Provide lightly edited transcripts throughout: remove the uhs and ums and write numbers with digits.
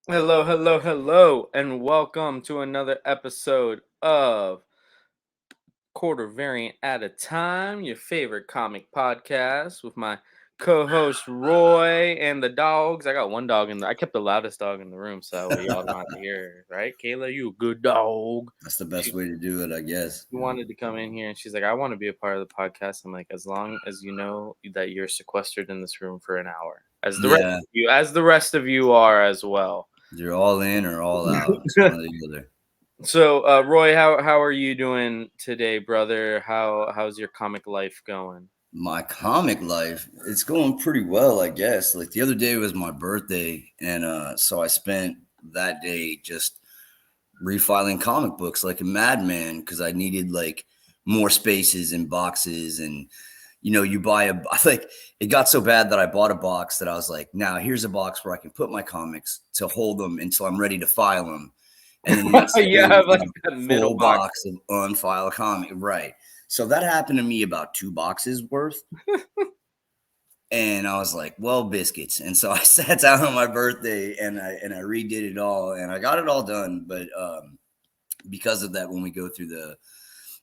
Hello, hello, hello, and welcome to another episode of Quarter Variant at a Time, your favorite comic podcast with my co-host Roy and the dogs. I got one dog I kept the loudest dog in the room, so that way y'all don't have to hear, right? Kayla, you a good dog. That's the She, best way to do it, I guess. she wanted to come in here and she's like, I want to be a part of the podcast. I'm like, as long as you know that you're sequestered in this room for an hour, Yeah, as the rest of you are as well. you're all in or all out. It's one or the other. So, Roy, how are you doing today, brother? How's your comic life going? My comic life, it's going pretty well, I guess. Like the other day was my birthday, and so I spent that day just refiling comic books like a madman because I needed like more spaces and boxes and you buy a like it got so bad that I bought a box that I was like, now here's a box where I can put my comics to hold them until I'm ready to file them. And then the next You day have was like a that middle full box. box of unfiled comic. Right. So that happened to me about 2 boxes worth. And I was like, well, biscuits. And so I sat down on my birthday and I redid it all and I got it all done. But because of that, when we go through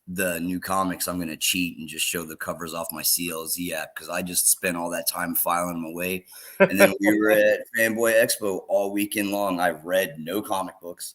the new comics, I'm gonna cheat and just show the covers off my CLZ app because I just spent all that time filing them away. And then we were at Fanboy Expo all weekend long. I read no comic books.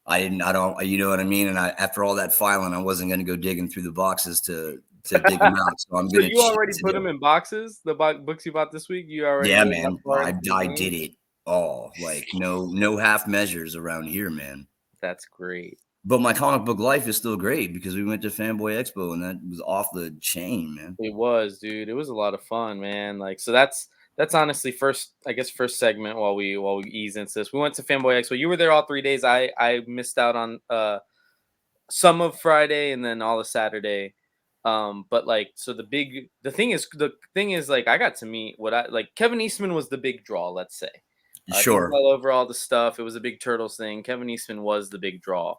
I don't, you know what I mean? And after all that filing, I wasn't gonna go digging through the boxes to dig them out. So I'm So gonna you cheat already put today. them in boxes? The books you bought this week, you already Yeah, did that man. part of the I game? did it all. Like no half measures around here, man. That's great. But my comic book life is still great because we went to Fanboy Expo and that was off the chain, man. It was, dude. It was a lot of fun, man. Like, so that's honestly first, I guess, first segment while we ease into this. We went to Fanboy Expo. You were there all 3 days. I missed out on some of Friday and then all of Saturday. But like, so the thing is like I got to meet what I like. Kevin Eastman was the big draw, let's say. He's Sure. all over all the stuff. It was a big Turtles thing. Kevin Eastman was the big draw,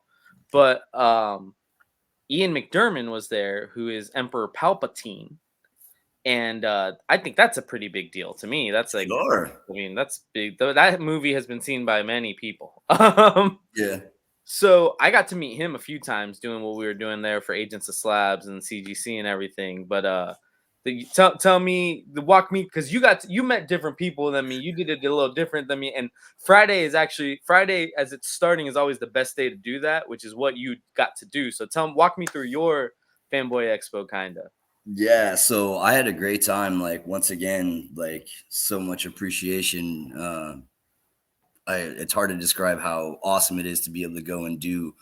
but Ian McDermott was there, who is Emperor Palpatine, and I think that's a pretty big deal to me. That's like, Sure. I mean, that's big. That movie has been seen by many people. Yeah. So I got to meet him a few times doing what we were doing there for Agents of Slabs and CGC and everything. But tell me, walk me, because you met different people than me. You did it a little different than me. And Friday as it's starting is always the best day to do that, which is what you got to do. So walk me through your Fanboy Expo, kinda. Yeah. So I had a great time. Like once again, like so much appreciation. It's hard to describe how awesome it is to be able to go and do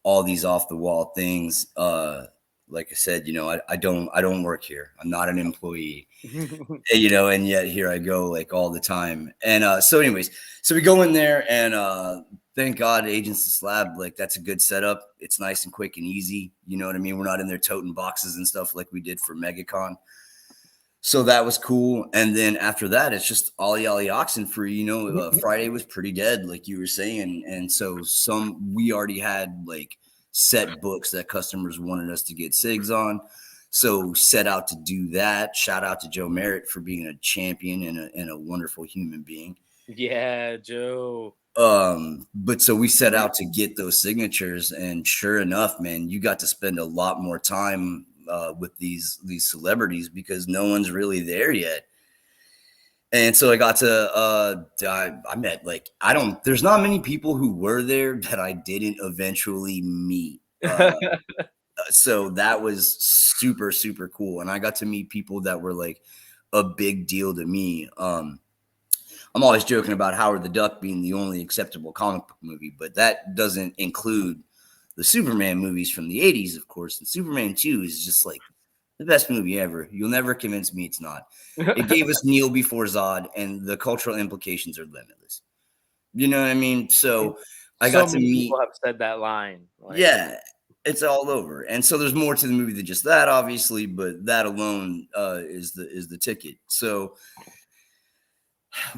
all these off the wall things. Like I said, I don't work here. I'm not an employee. And yet here I go like all the time. And so anyways, so we go in there and thank God Agents of Slab, like that's a good setup. It's nice and quick and easy. You know what I mean? We're not in there toting boxes and stuff like we did for MegaCon. So that was cool. And then after that, it's just Ollie Ollie Oxen free. Friday was pretty dead, like you were saying. And so we already had like set books that customers wanted us to get SIGs on. So set out to do that. Shout out to Joe Merritt for being a champion and a wonderful human being. Yeah, Joe. But so we set out to get those signatures, and sure enough, man, you got to spend a lot more time with these celebrities because no one's really there yet. And so I got to I met like there's not many people who were there that I didn't eventually meet. So that was super super cool, and I got to meet people that were like a big deal to me. I'm always joking about Howard the Duck being the only acceptable comic book movie, but that doesn't include the Superman movies from the 80s, of course. And Superman 2 is just like the best movie ever. You'll never convince me it's not. It gave us Neil before Zod, and the cultural implications are limitless. You know what I mean? So I So got to many people meet, have said that line. Like, yeah, it's all over. And so there's more to the movie than just that, obviously, but that alone is the ticket. So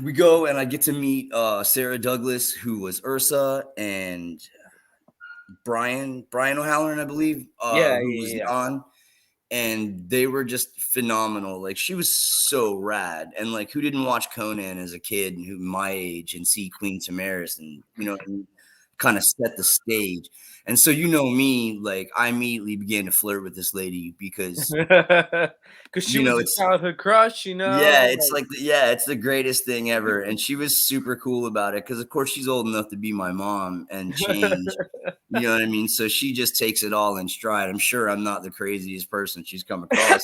we go and I get to meet Sarah Douglas, who was Ursa, and Brian O'Halloran, I believe, yeah, who yeah, was yeah. Jan. and they were just phenomenal. Like, she was so rad. And like, who didn't watch Conan as a kid and who my age and see Queen Tamaris and, you know, kind of set the stage. And so, you know, me, like, I immediately began to flirt with this lady because, Because she you know, was a it's, childhood crush, you yeah, know. it's like, yeah, it's the greatest thing ever. And she was super cool about it because, of course, she's old enough to be my mom and change. You know what I mean? So she just takes it all in stride. I'm sure I'm not the craziest person she's come across.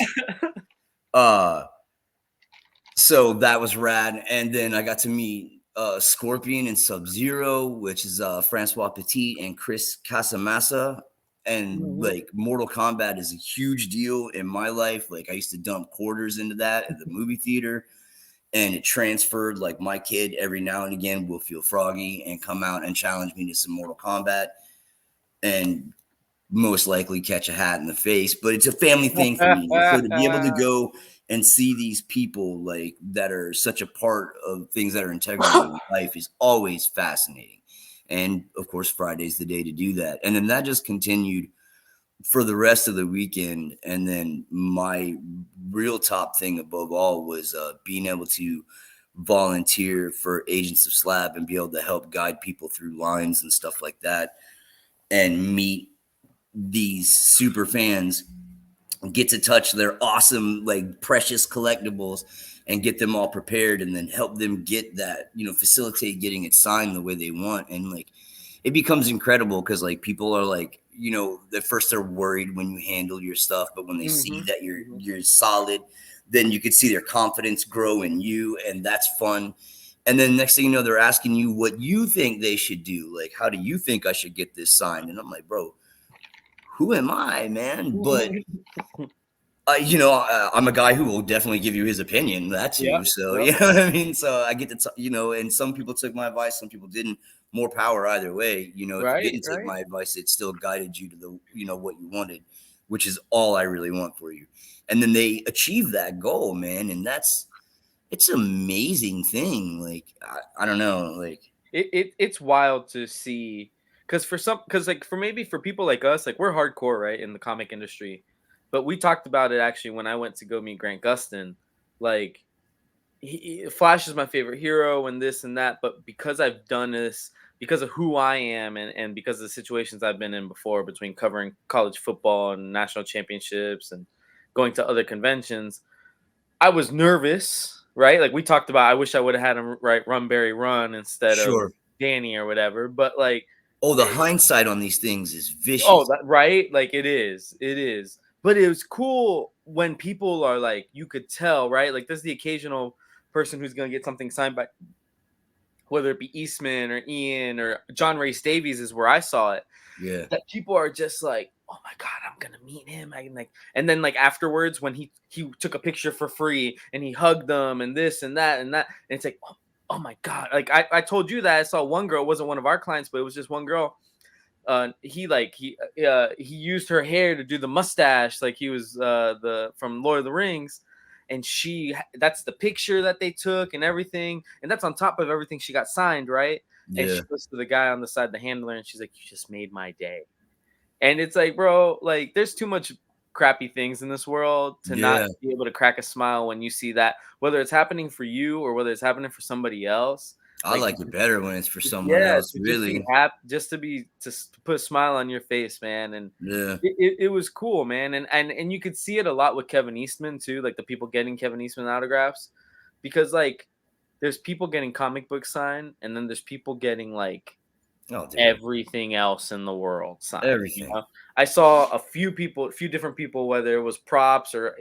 Uh, so that was rad. And then I got to meet Scorpion and Sub-Zero, which is Francois Petit and Chris Casamassa. And Mhm. like, Mortal Kombat is a huge deal in my life. Like, I used to dump quarters into that at the movie theater, and it transferred. Like, my kid every now and again will feel froggy and come out and challenge me to some Mortal Kombat, and most likely catch a hat in the face. But it's a family thing for me. And so to be able to go and see these people like that are such a part of things that are integral in my life is always fascinating. And of course, Friday's the day to do that. And then that just continued for the rest of the weekend. And then my real top thing above all was being able to volunteer for Agents of Slab and be able to help guide people through lines and stuff like that, and meet these super fans, get to touch their awesome, like, precious collectibles and get them all prepared, and then help them get that, you know, facilitate getting it signed the way they want. And like, it becomes incredible because like, people are like, you know, at first they're worried when you handle your stuff, but when they see Mhm, that you're mhm. you're solid, then you can see their confidence grow in you, and that's fun. And then next thing you know, they're asking you what you think they should do. Like, how do you think I should get this signed? And I'm like, bro, who am I, man? But you know, I'm a guy who will definitely give you his opinion. That Yep, too. So yep. you know what I mean. So I get to, you know, and some people took my advice, some people didn't. More power either way. You know, if you Right, didn't take right. my advice, it still guided you to the, you know, what you wanted, which is all I really want for you. And then they achieve that goal, man, and it's an amazing thing. Like, I don't know, like, It's wild to see, because like for maybe for people like us, like we're hardcore, right, in the comic industry. But we talked about it actually when I went to go meet Grant Gustin. Like Flash is my favorite hero and this and that, but because I've done this, because of who I am, and because of the situations I've been in before between covering college football and national championships and going to other conventions, I was nervous, right? Like we talked about, I wish I would have had him run Barry run instead of sure. Danny or whatever. But like, Oh, the eh, hindsight on these things is oh, vicious. that right, like it is. But it was cool when people are like, you could tell, right? Like there's the occasional person who's gonna get something signed by, whether it be Eastman or Ian or John Race Davies is where I saw it, Yeah, that people are just like, "Oh my god, I'm gonna meet him." I can like, and then like afterwards, when he took a picture for free and he hugged them and this and that and that, and it's like, oh my god, like I told you that I saw one girl, it wasn't one of our clients, but it was just one girl. He used her hair to do the mustache, like he was the from Lord of the Rings, and that's the picture that they took and everything, and that's on top of everything she got signed, right? And yeah, she goes to the guy on the side, the handler, and she's like, "You just made my day." And it's like, bro, like there's too much crappy things in this world to not yeah. be able to crack a smile when you see that, whether it's happening for you or whether it's happening for somebody else. I Like, like it better when it's for someone yeah, else, to just be really. happy, just to be to put a smile on your face, man. And Yeah. it was cool, man. And you could see it a lot with Kevin Eastman too, like the people getting Kevin Eastman autographs, because like there's people getting comic book signed, and then there's people getting like Oh, dude. everything else in the world signed. You Everything. know, I saw a few people, a few different people, whether it was props or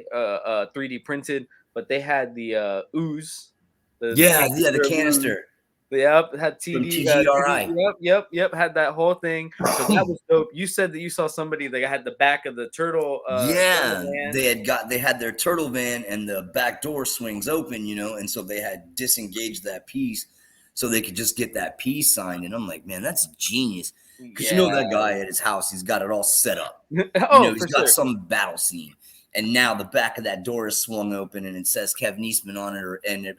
3D printed, but they had the ooze, the Yeah, yeah, the canister of ooze. canister Yep, had from TD. TGRI. Yep, had that whole thing. So that was dope. You said that you saw somebody that had the back of the turtle Yeah, van. they had their turtle van and the back door swings open, you know, and so they had disengaged that piece so they could just get that piece signed. And I'm like, man, that's genius. Because you know, Yeah. that guy at his house, he's got it all set up. You know, Oh, he's for got sure. some battle scene. And now the back of that door is swung open and it says Kevin Eastman on it, and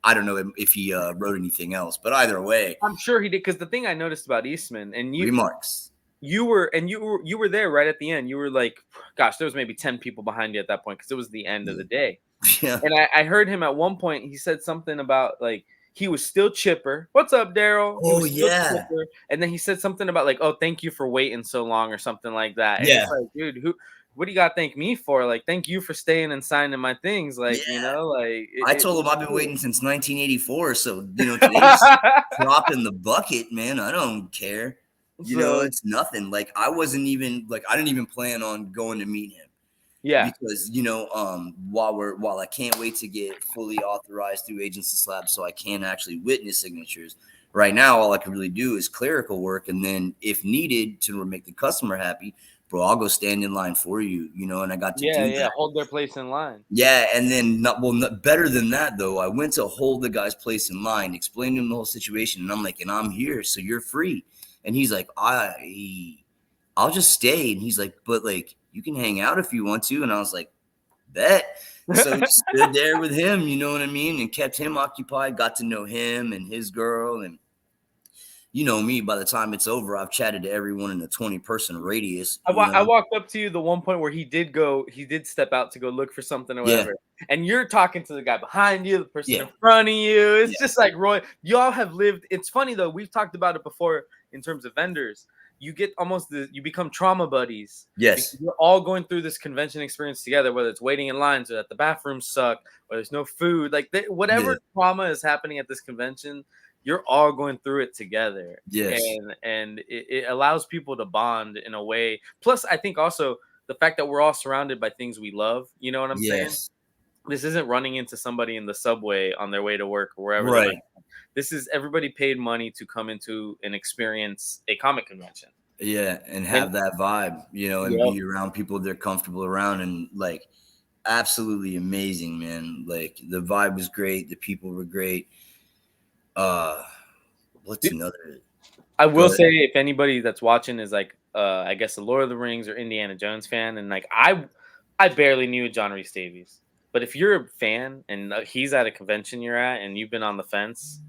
I don't know if he wrote anything else, but either way, I'm sure he did, because the thing I noticed about Eastman, and you remarks. you were there right at the end. You were like, gosh, there was maybe 10 people behind you at that point because it was the end of the day. Yeah. And I heard him at one point. He said something about like he was still chipper. What's up, Daryl? He Oh was still yeah. chipper. And then he said something about like, oh, thank you for waiting so long or something like that. And it's Yeah. like, dude, what do you got to thank me for? Like, thank you for staying and signing my things. Like, you Yeah. know, like I told him it's I've been cool. waiting since 1984. So, today's drop in the bucket, man. I don't care. So It's nothing. Like, I wasn't even, like, I didn't even plan on going to meet him yeah, because, while I can't wait to get fully authorized through Agents of Slab so I can actually witness signatures, right now, all I can really do is clerical work. And then if needed to make the customer happy, bro, I'll go stand in line for you, and I got to do yeah, that. hold their place in line. Yeah, and then not better than that though. I went to hold the guy's place in line, explain to him the whole situation, and I'm like, and I'm here, so you're free. And he's like, I'll just stay. And he's like, but like you can hang out if you want to. And I was like, bet. So just stood there with him, you know what I mean, and kept him occupied, got to know him and his girl. And you know me, by the time it's over, I've chatted to everyone in a 20-person radius, I walked up to you the one point where he did step out to go look for something or Yeah, whatever. And you're talking to the guy behind you, the person yeah, in front of you. It's yeah, just like Roy, y'all have lived. It's funny though, we've talked about it before in terms of vendors. You get you become trauma buddies because yes, you're all going through this convention experience together, whether it's waiting in lines or that the bathrooms suck or there's no food, like yeah, whatever trauma is happening at this convention, you're all going through it together, yes, and it allows people to bond in a way. Plus, I think also the fact that we're all surrounded by things we love. You know what I'm saying? yes, This isn't running into somebody in the subway on their way to work or wherever they might. right. This is everybody paid money to come into and experience a comic convention. Yeah, and And have that vibe, and yep. be around people they're comfortable around, and like absolutely amazing, man. Like the vibe was great, the people were great. Uh what's another I Go will ahead. say if anybody that's watching is like I guess a Lord of the Rings or Indiana Jones fan, and like I barely knew John Rhys Davies. But if you're a fan and he's at a convention you're at and you've been on the fence,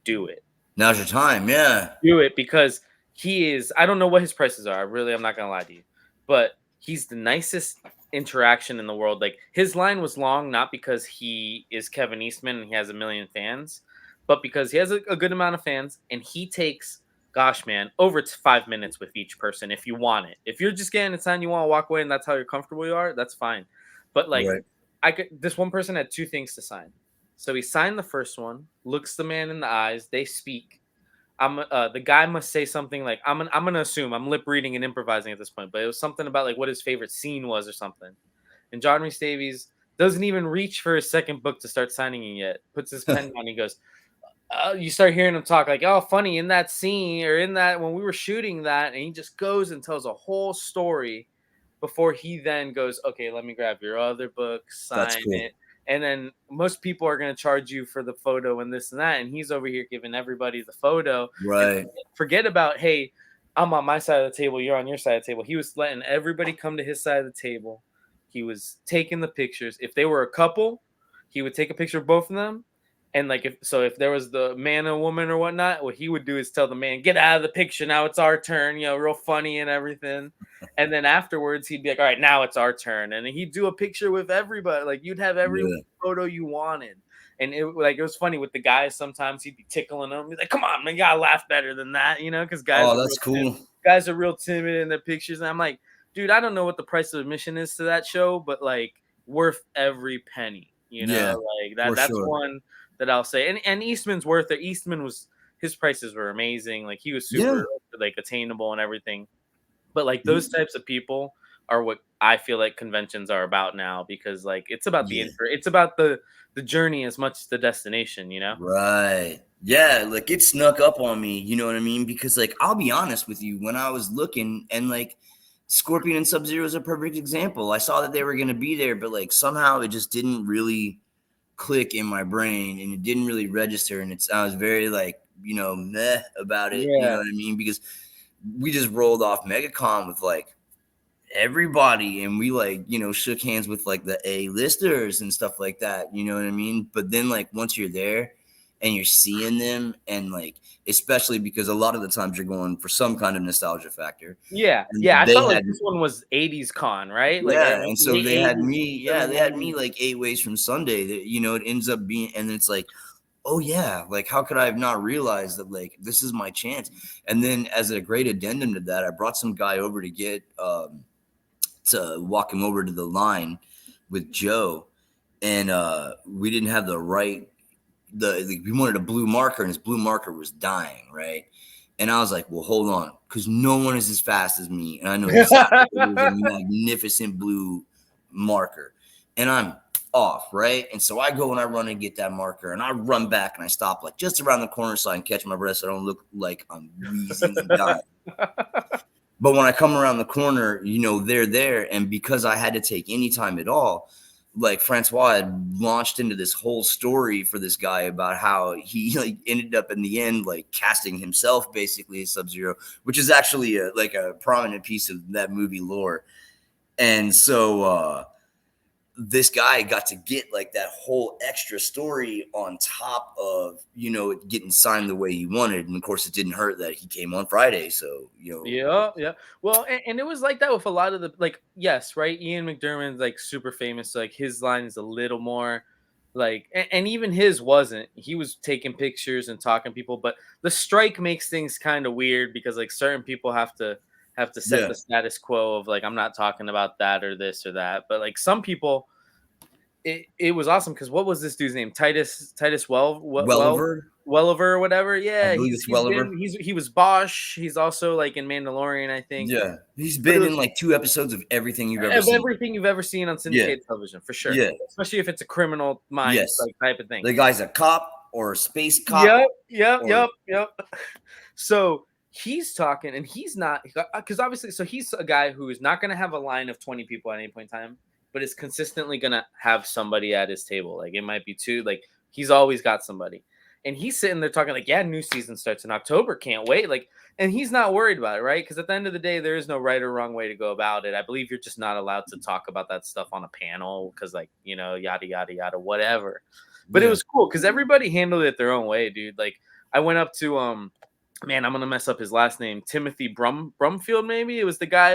do it. Now's your time, yeah. Do it because he is. I don't know what his prices are. I'm not gonna lie to you, but he's the nicest interaction in the world. Like his line was long, not because he is Kevin Eastman and he has a million fans, but because he has a good amount of fans and he takes, gosh, man, over 5 minutes with each person if you want it. If you're just getting a sign, you want to walk away, and that's how you're comfortable you are, that's fine. But like, Right. this one person had two things to sign, so he signed the first one, looks the man in the eyes, they speak. The guy must say something like I'm gonna assume I'm lip reading and improvising at this point, but it was something about like what his favorite scene was or something. And John Rhys Davies doesn't even reach for his second book to start signing it yet. Puts his pen down. He goes, you start hearing him talk like, "Oh, funny in that scene or in that when we were shooting that," and he just goes and tells a whole story before he then goes, "Okay, let me grab your other book, That's sign cool. it." And then most people are going to charge you for the photo and this and that, and he's over here giving everybody the photo and Right. forget about, hey, I'm on my side of the table, you're on your side of the table. He was letting everybody come to his side of the table. He was taking the pictures. If they were a couple, he would take a picture of both of them. And like if there was the man and woman or whatnot, what he would do is tell the man, get out of the picture. Now it's our turn, real funny and everything. And then afterwards he'd be like, all right, now it's our turn. And he'd do a picture with everybody. Like you'd have every Yeah. photo you wanted. And it was funny with the guys. Sometimes he'd be tickling them. He's like, come on, man, you gotta laugh better than that, because Oh, that's cool. guys are real timid in their pictures. And I'm like, dude, I don't know what the price of admission is to that show, but like worth every penny, Yeah, like for that's sure. one that I'll say. And Eastman's worth it. His prices were amazing. Like he was Yeah. super like attainable and everything. But like those Yeah. types of people are what I feel like conventions are about now, because like it's about Yeah. it's about the journey as much as the destination. Right. Yeah, like it snuck up on me, you know what I mean? Because like I'll be honest with you, when I was looking and like Scorpion and Sub-Zero is a perfect example. I saw that they were gonna be there, but like somehow it just didn't really click in my brain and it didn't really register. And I was very like, meh about it, you know Yeah. what I mean? Because we just rolled off MegaCon with like everybody and we like, shook hands with like the A-listers and stuff like that, you know what I mean? But then like once you're there and you're seeing them, and like, especially because a lot of the times you're going for some kind of nostalgia factor. Yeah, And yeah. I they felt like had, this one was '80s con, right? Like yeah, and so late they had '80s, me, yeah, early they had me '90s. like 8 ways from Sunday. That, you know, it ends up being, and it's like, oh yeah, like how could I have not realized that like this is my chance? And then as a great addendum to that, I brought some guy over to get to walk him over to the line with Joe, and we didn't have the right, we wanted a blue marker, and his blue marker was dying, right? And I was like, well, hold on, because no one is as fast as me, and I know exactly what is a magnificent blue marker, and I'm off, right? And so I go and I run and get that marker, and I run back and I stop like just around the corner so I can catch my breath so I don't look like I'm wheezing and dying. But when I come around the corner, you know, they're there. And because I had to take any time at all, like Francois had launched into this whole story for this guy about how he like ended up in the end, like casting himself basically as Sub-Zero, which is actually like a prominent piece of that movie lore. And so, this guy got to get like that whole extra story on top of, you know, it getting signed the way he wanted. And of course, it didn't hurt that he came on Friday. So, you know, Yeah, yeah. Well, and it was like that with a lot of the like, yes, right. Ian McDermott's like super famous. So like his line is a little more like, and even his wasn't. He was taking pictures and talking to people, but the strike makes things kind of weird because like certain people have to set yeah. the status quo of like I'm not talking about that or this or that. But like some people, it was awesome because what was this dude's name? Titus Welliver, Welliver or whatever. I Yeah, believe he's it's he's Welliver. been he was Bosch. He's also like in Mandalorian, I think. Yeah. He's But it been was in like 2 episodes of everything you've ever of seen. everything you've ever seen on Yeah. syndicated television for sure, Yeah. especially if it's a Criminal Minds Yes. like type of thing. The guy's a cop or a space cop Yep, yep, or, yep, yep. So he's talking, and he's not because obviously, so he's a guy who is not going to have a line of 20 people at any point in time, but is consistently going to have somebody at his table. Like it might be two, like he's always got somebody. And he's sitting there talking like, yeah, new season starts in October. Can't wait. Like, and he's not worried about it, right? Because at the end of the day, there is no right or wrong way to go about it. I believe you're just not allowed to talk about that stuff on a panel because, like, you know, yada, yada, yada, whatever. But it yeah. was cool because everybody handled it their own way, dude. Like I went up to man, I'm gonna mess up his last name. Timothy Brumfield, maybe. It was the guy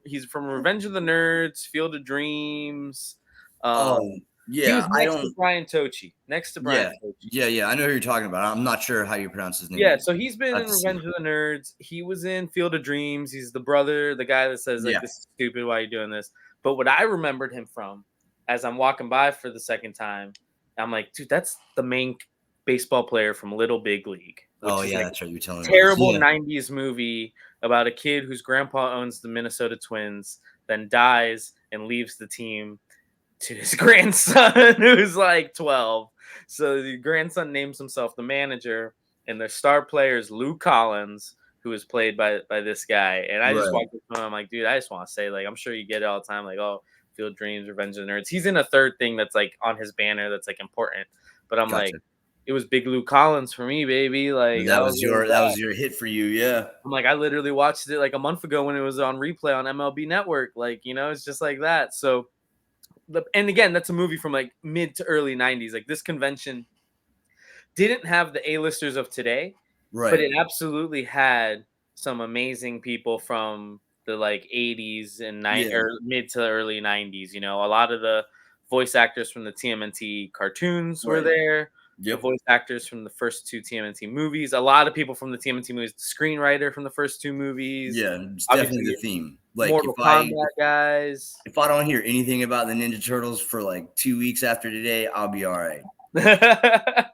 he's from Revenge of the Nerds, Field of Dreams. Oh, He was yeah. I next to don't, Brian Tochi. Next to Brian yeah. Tochi. Yeah. Yeah. I know who you're talking about. I'm not sure how you pronounce his name. Yeah, so he's been I have in to see. Revenge of the Nerds. He was in Field of Dreams. He's the brother, the guy that says like Yeah. this is stupid. Why are you doing this? But what I remembered him from, as I'm walking by for the second time, I'm like, dude, that's the main baseball player from Little Big League, Oh, which is yeah. like That's right. You're telling me. terrible Yeah. 90s movie about a kid whose grandpa owns the Minnesota Twins, then dies and leaves the team to his grandson who's like 12. So the grandson names himself the manager, and their star player is Lou Collins, who is played by this guy. And I just Right. walked up to him, I'm like, dude, I just want to say, like, I'm sure you get it all the time, like, oh, Field Dreams, Revenge of the Nerds. He's in a third thing that's like on his banner that's like important. But I'm like, Gotcha. it was Big Lou Collins for me, baby. Like that was what it was That at. was your hit for you. Yeah. I'm like, I literally watched it like a month ago when it was on replay on MLB Network. Like, you know, it's just like that. So, and again, that's a movie from like mid to early 90s. Like this convention didn't have the A-listers of today, but Right. it absolutely had some amazing people from the like 80s and Yeah. or mid to early 90s. You know, a lot of the voice actors from the TMNT cartoons were Right. there. The Yep. voice actors from the first two TMNT movies. A lot of people from the TMNT movies. The screenwriter from the first two movies. Yeah. It's definitely Obviously, the theme. Like Mortal Kombat guys. if I don't hear anything about the Ninja Turtles for like 2 weeks after today, I'll be all right.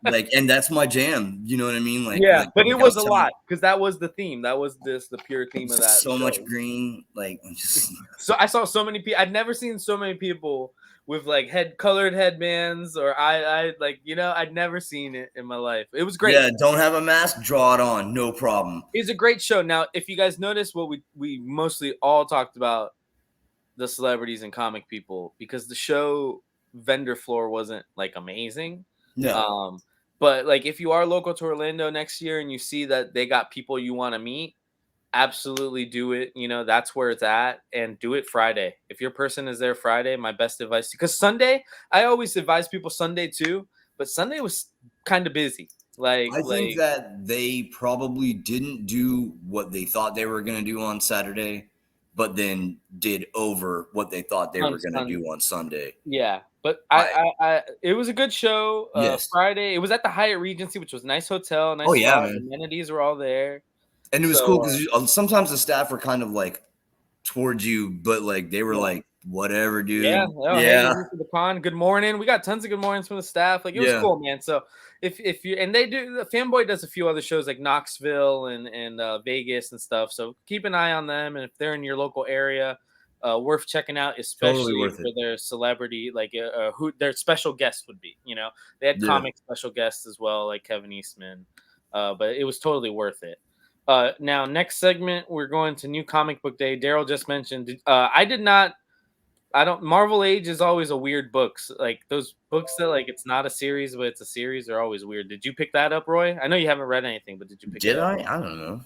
Like, and that's my jam. You know what I mean? Yeah, but it I was was a telling you, lot because that was the theme. That was the pure theme of that so much show. green. Like, just So I saw so many people. I'd never seen so many people with like colored headbands or I like, you know, I'd never seen it in my life. It was great. yeah. Don't have a mask, draw it on, no problem. It's a great show. Now, if you guys notice, what we mostly all talked about the celebrities and comic people because the show vendor floor wasn't like amazing. No, Um, but like if you are local to Orlando next year and you see that they got people you want to meet, absolutely do it. You know, that's where it's at, and do it Friday. If your person is there Friday, my best advice, because Sunday, I always advise people Sunday too, but Sunday was kind of busy. I think that they probably didn't do what they thought they were going to do on Saturday, but then did over what they thought they on were going to do on Sunday. Yeah, but I it was a good show. Yes. Friday, it was at the Hyatt Regency, which was a nice hotel, Oh nice yeah, spot. man. Amenities were all there. And it was cool So because sometimes the staff were kind of like towards you, but like they were yeah, like, whatever, yeah. dude. Oh, hey, you're Yeah. here for the con. Good morning. We got tons of good mornings from the staff. Like it was Yeah. cool, man. So if you and they do the Fanboy does a few other shows like Knoxville and Vegas and stuff. So keep an eye on them, and if they're in your local area, worth checking out, Totally especially worth for it. their celebrity, like who their special guests would be. You know, they had Yeah. comic special guests as well, like Kevin Eastman. But it was totally worth it. Now, next segment, we're going to New Comic Book Day. Daryl just mentioned. I did not. I don't. Marvel Age is always a weird books. Like those books that like it's not a series, but it's a series. Are always weird. Did you pick that up, Roy? I know you haven't read anything, but did you pick it Did up? I? I don't know.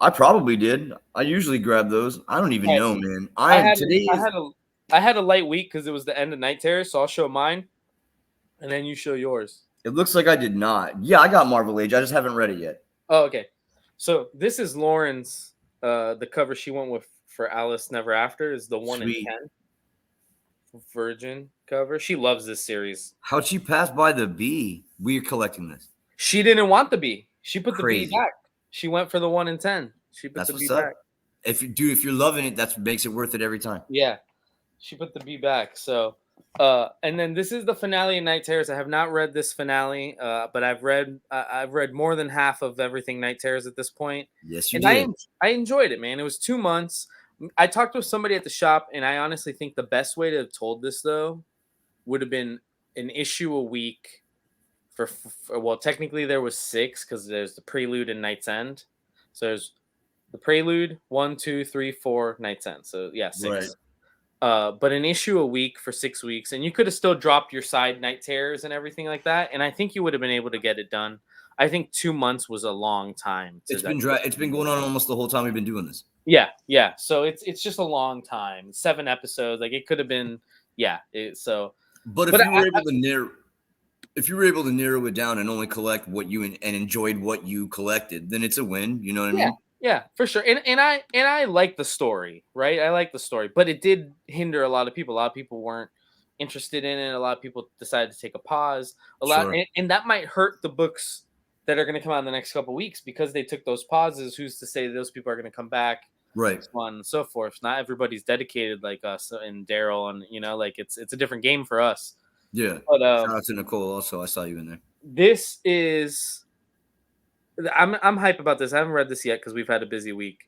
I probably did. I usually grab those. I don't even All right. know, man. I I had today I is had a I had a light week because it was the end of Night Terror, so I'll show mine, and then you show yours. it looks like I did not. Yeah, I got Marvel Age. I just haven't read it yet. Oh, okay. So this is Lauren's. The cover she went with for Alice Never After is the 1 in 10 Sweet. Virgin cover. She loves this series. How'd she pass by the B? We're collecting this. She didn't want the B. She put the B Crazy. back. She went for the 1 in 10. She put That's the B what's back. up. If you're loving it, that makes it worth it every time. Yeah, she put the B back. So, and then this is the finale of Night Terrors. I have not read this finale, but I've read more than half of everything Night Terrors at this point, Yes, you and did. I enjoyed it, man. It was 2 months. I talked with somebody at the shop, and I honestly think the best way to have told this though would have been an issue a week. For well, technically there was six because there's the prelude and Night's End. So there's the prelude, 1, 2, 3, 4, Night's End. So yeah, Right. six. But an issue a week for 6 weeks, and you could have still dropped your side night terrors and everything like that, and I think you would have been able to get it done. I think 2 months was a long time to It's been like dry. get It's been through going this. on almost the whole time we've been doing this. Yeah, yeah. So it's just a long time. 7 episodes, like it could have been. Yeah. But But if you were able to narrow it down and only collect what you and enjoyed what you collected, then it's a win. You know what I yeah, mean? yeah, for sure. And I like the story, right? I like the story, but it did hinder a lot of people. A lot of people weren't interested in it. A lot of people decided to take a pause. Sure. And that might hurt the books that are going to come out in the next couple weeks because they took those pauses. Who's to say those people are going to come back? Right. So on and so forth. Not everybody's dedicated like us and Daryl, and like it's a different game for us. Yeah. But Shout out to Nicole. Also, I saw you in there. this is I'm hype about this. I haven't read this yet because we've had a busy week.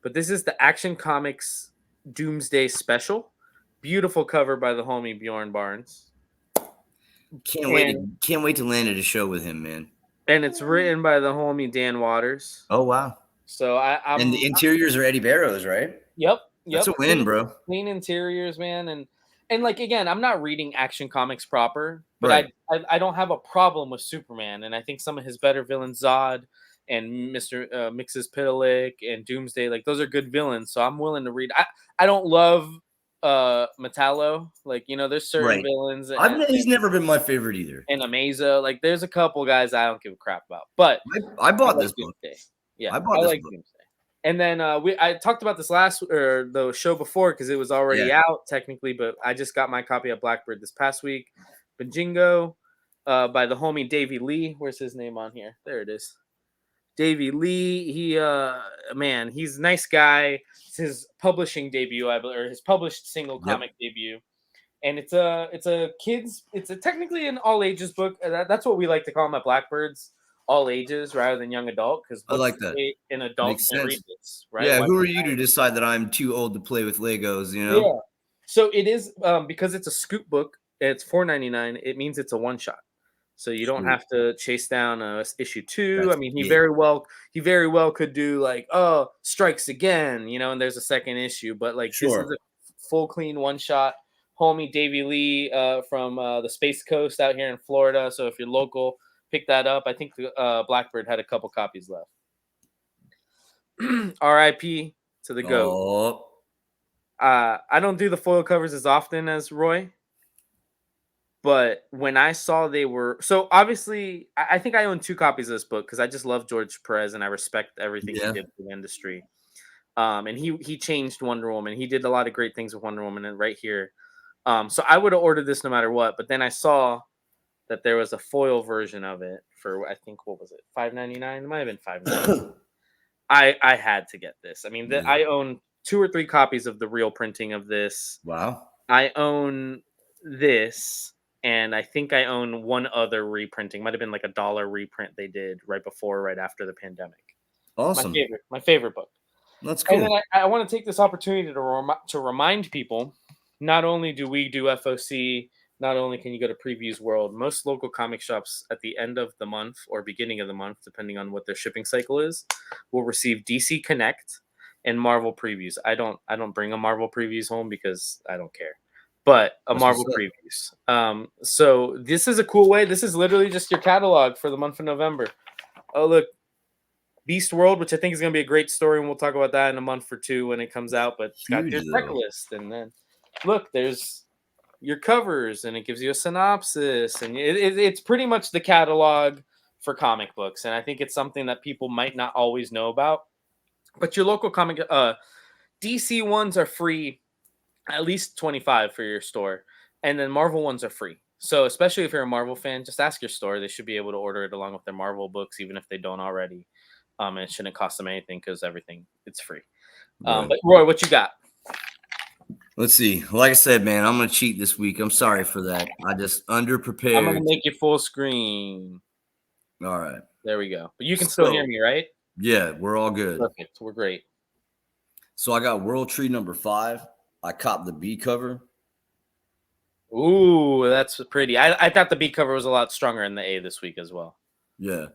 But this is the Action Comics Doomsday Special. Beautiful cover by the homie Bjorn Barnes. And Can't wait to land at a show with him, man. and it's written by the homie Dan Waters. Oh wow. So And the interiors are Eddie Barrows, right? yep, That's a win, bro. clean interiors, man, and like again, I'm not reading Action Comics proper, but Right. I don't have a problem with Superman, and I think some of his better villains, Zod and Mister Mixes Pitalik and Doomsday, like those are good villains. So I'm willing to read. I don't love Metallo, like there's certain Right. villains He's never been my favorite either. and Amazo, like there's a couple guys I don't give a crap about, but I I bought like this book. Doomsday. Yeah, I bought I this like book. Doomsday. And then I talked about this last or the show before because it was already Yeah. out technically, but I just got my copy of Blackbird this past week. Bajingo by the homie Davey Lee. Where's his name on here? There it is. Davey Lee. He man, he's a nice guy. It's his publishing debut, I believe, or his published single Yep. comic debut. And it's a kids. It's a technically an all ages book. That's what we like to call them at Blackbirds, all ages rather than young adult. Because I like that. an adult Makes can read sense. this, right? Yeah, Why who are would you to decide that I'm too old to play with Legos, you I? know? Yeah. So it is because it's a scoop book. It's $4.99. It means it's a one shot. So you don't Sweet. have to chase down issue 2. That's I mean, he it. very well could do like strikes again, and there's a second issue. But like this is Sure. a full clean one shot. Homie Davey Lee from the Space Coast out here in Florida. So if you're local, pick that up. I think the Blackbird had a couple copies left. R.I.P. to the GOAT. Oh, I don't do the foil covers as often as Roy. But when I saw they were so obviously, I think I own 2 copies of this book because I just love George Perez and I respect everything he Yeah. did for the industry. And he changed Wonder Woman. He did a lot of great things with Wonder Woman and right here. So I would have ordered this no matter what. But then I saw that there was a foil version of it for I think what was it, $5.99? It might have been $5.99. I had to get this. I mean, Yeah. I own 2 or 3 copies of the real printing of this. Wow. I own this, and I think I own one other reprinting. Might have been like a dollar reprint they did right before, right after the pandemic. Awesome. My favorite book. That's And then cool. I want to take this opportunity to remind people, not only do we do FOC, not only can you go to Previews World, most local comic shops at the end of the month or beginning of the month, depending on what their shipping cycle is, will receive DC Connect and Marvel previews. I don't bring a Marvel previews home because I don't care. But a That's what's Marvel up. previews. So this is a cool way. This is literally just your catalog for the month of November. Oh look, Beast World, which I think is going to be a great story, and we'll talk about that in a month or two when it comes out. But it's got Huge your though. checklist, and then look, there's your covers, and it gives you a synopsis, and it's pretty much the catalog for comic books. And I think it's something that people might not always know about. But your local comic, DC ones are free, at least 25 for your store, and then Marvel ones are free. So especially if you're a Marvel fan, just ask your store; they should be able to order it along with their Marvel books, even if they don't already. And it shouldn't cost them anything because everything it's free. Right. But Roy, what you got? Let's see. Like I said, man, I'm gonna cheat this week. I'm sorry for that. I just I'm gonna underprepared. make it full screen. All right. There we go. But you can still hear So me, right? yeah, we're all good. Perfect. We're great. So I got World Tree number 5. I copped the B cover. Ooh, that's pretty. I thought the B cover was a lot stronger in the A this week as well. Yeah.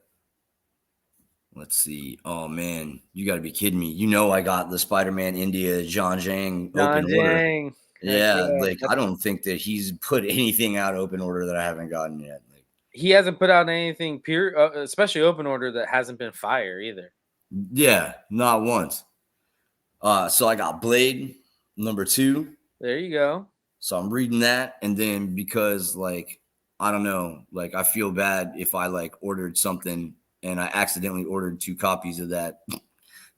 Let's see. Oh man, you got to be kidding me. You know I got the Spider-Man India John Zhang John open order. Jang. Heck Yeah, yeah. like I don't think that he's put anything out open order that I haven't gotten yet. Like, He hasn't put out anything pure, especially open order, that hasn't been fire either. yeah, not once. So I got Blade number 2. There you go. So I'm reading that, and then because like I don't know, like I feel bad if I like ordered something and I accidentally ordered 2 copies of that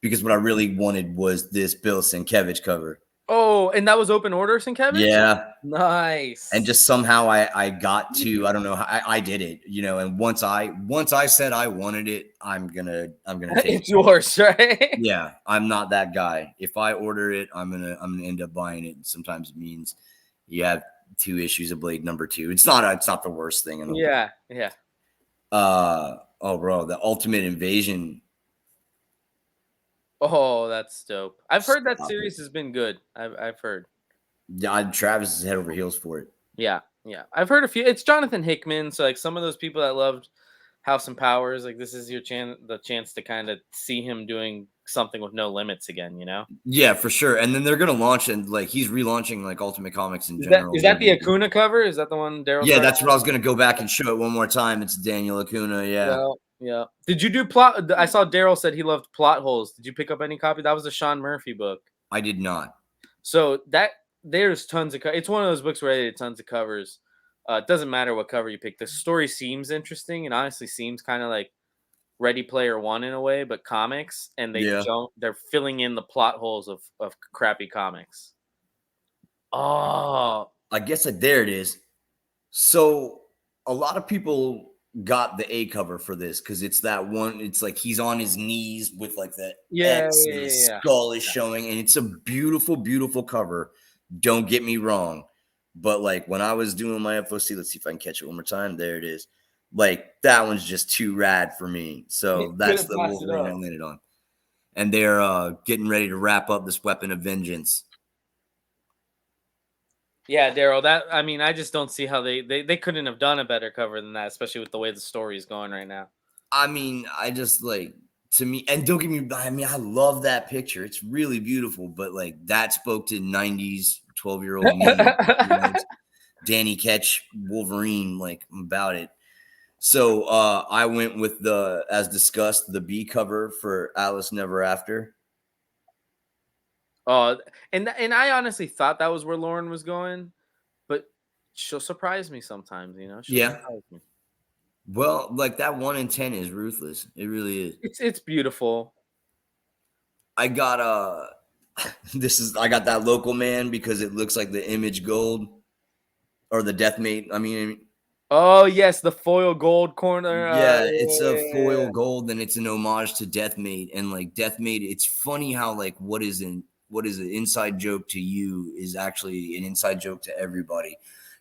because what I really wanted was this Bill Sienkiewicz cover. Oh, and that was open order, Sienkiewicz? Yeah, and Nice. just somehow I got to I don't know I did it, you know, and once I said I wanted it, I'm gonna take It's it. yours, right? Yeah, I'm not that guy. If I order it, I'm gonna end up buying it. And sometimes it means you have 2 issues of Blade number 2. It's not the worst thing in the world. Yeah, yeah. Oh bro, the Ultimate Invasion. Oh, that's dope. I've heard that Stop it. series has been good. I've heard. Yeah, Travis is head over heels for it. Yeah, yeah. I've heard a few. It's Jonathan Hickman, so like some of those people that loved House and Powers, like this is your chance to kind of see him doing something with no limits again. You know? Yeah, for sure. And then they're gonna launch and like he's relaunching like Ultimate Comics in Is that general. is that the Acuna cover? Is that the one Daryl's Yeah, right? that's what I was gonna go back and show it one more time. It's Daniel Acuna. Yeah, Yeah, yeah. Did you do plot? I saw Daryl said he loved plot holes. Did you pick up any copy? That was a Sean Murphy book. I did not. So that there's tons of. It's one of those books where I did tons of covers. It doesn't matter what cover you pick. The story seems interesting and honestly seems kind of like Ready Player One in a way, but comics, and they Yeah, don't. They're filling in the plot holes of crappy comics. Oh, I guess there it is. So a lot of people got the A cover for this because it's that one. It's like he's on his knees with like the yeah, X yeah, and his yeah, skull is yeah. showing, and it's a beautiful, beautiful cover. Don't get me wrong, but like when I was doing my FOC, let's see if I can catch it one more time. There it is. Like that one's just too rad for me. You So that's couldn't the pass it Wolverine I up. landed on, and they're getting ready to wrap up this Weapon of Vengeance. Yeah, Daryl. That I mean, I just don't see how they couldn't have done a better cover than that, especially with the way the story is going right now. I mean, I just like to me, and don't get me. I mean, I love that picture. It's really beautiful, but like that spoke to '90s 12-year-old me. You know, Danny Ketch Wolverine, like about it. So I went with the, as discussed, the B cover for Alice Never After. Oh, and I honestly thought that was where Lauren was going, but she'll surprise me sometimes. You know, she'll Yeah. surprise me. Well, like that 1 in 10 is ruthless. It really is. It's beautiful. I got I got that local man because it looks like the Image Gold or the Deathmate. I mean, Oh yes, the foil gold corner. yeah, it's a Yeah. foil gold and it's an homage to Deathmate. And like Deathmate, it's funny how like what is an inside joke to you is actually an inside joke to everybody.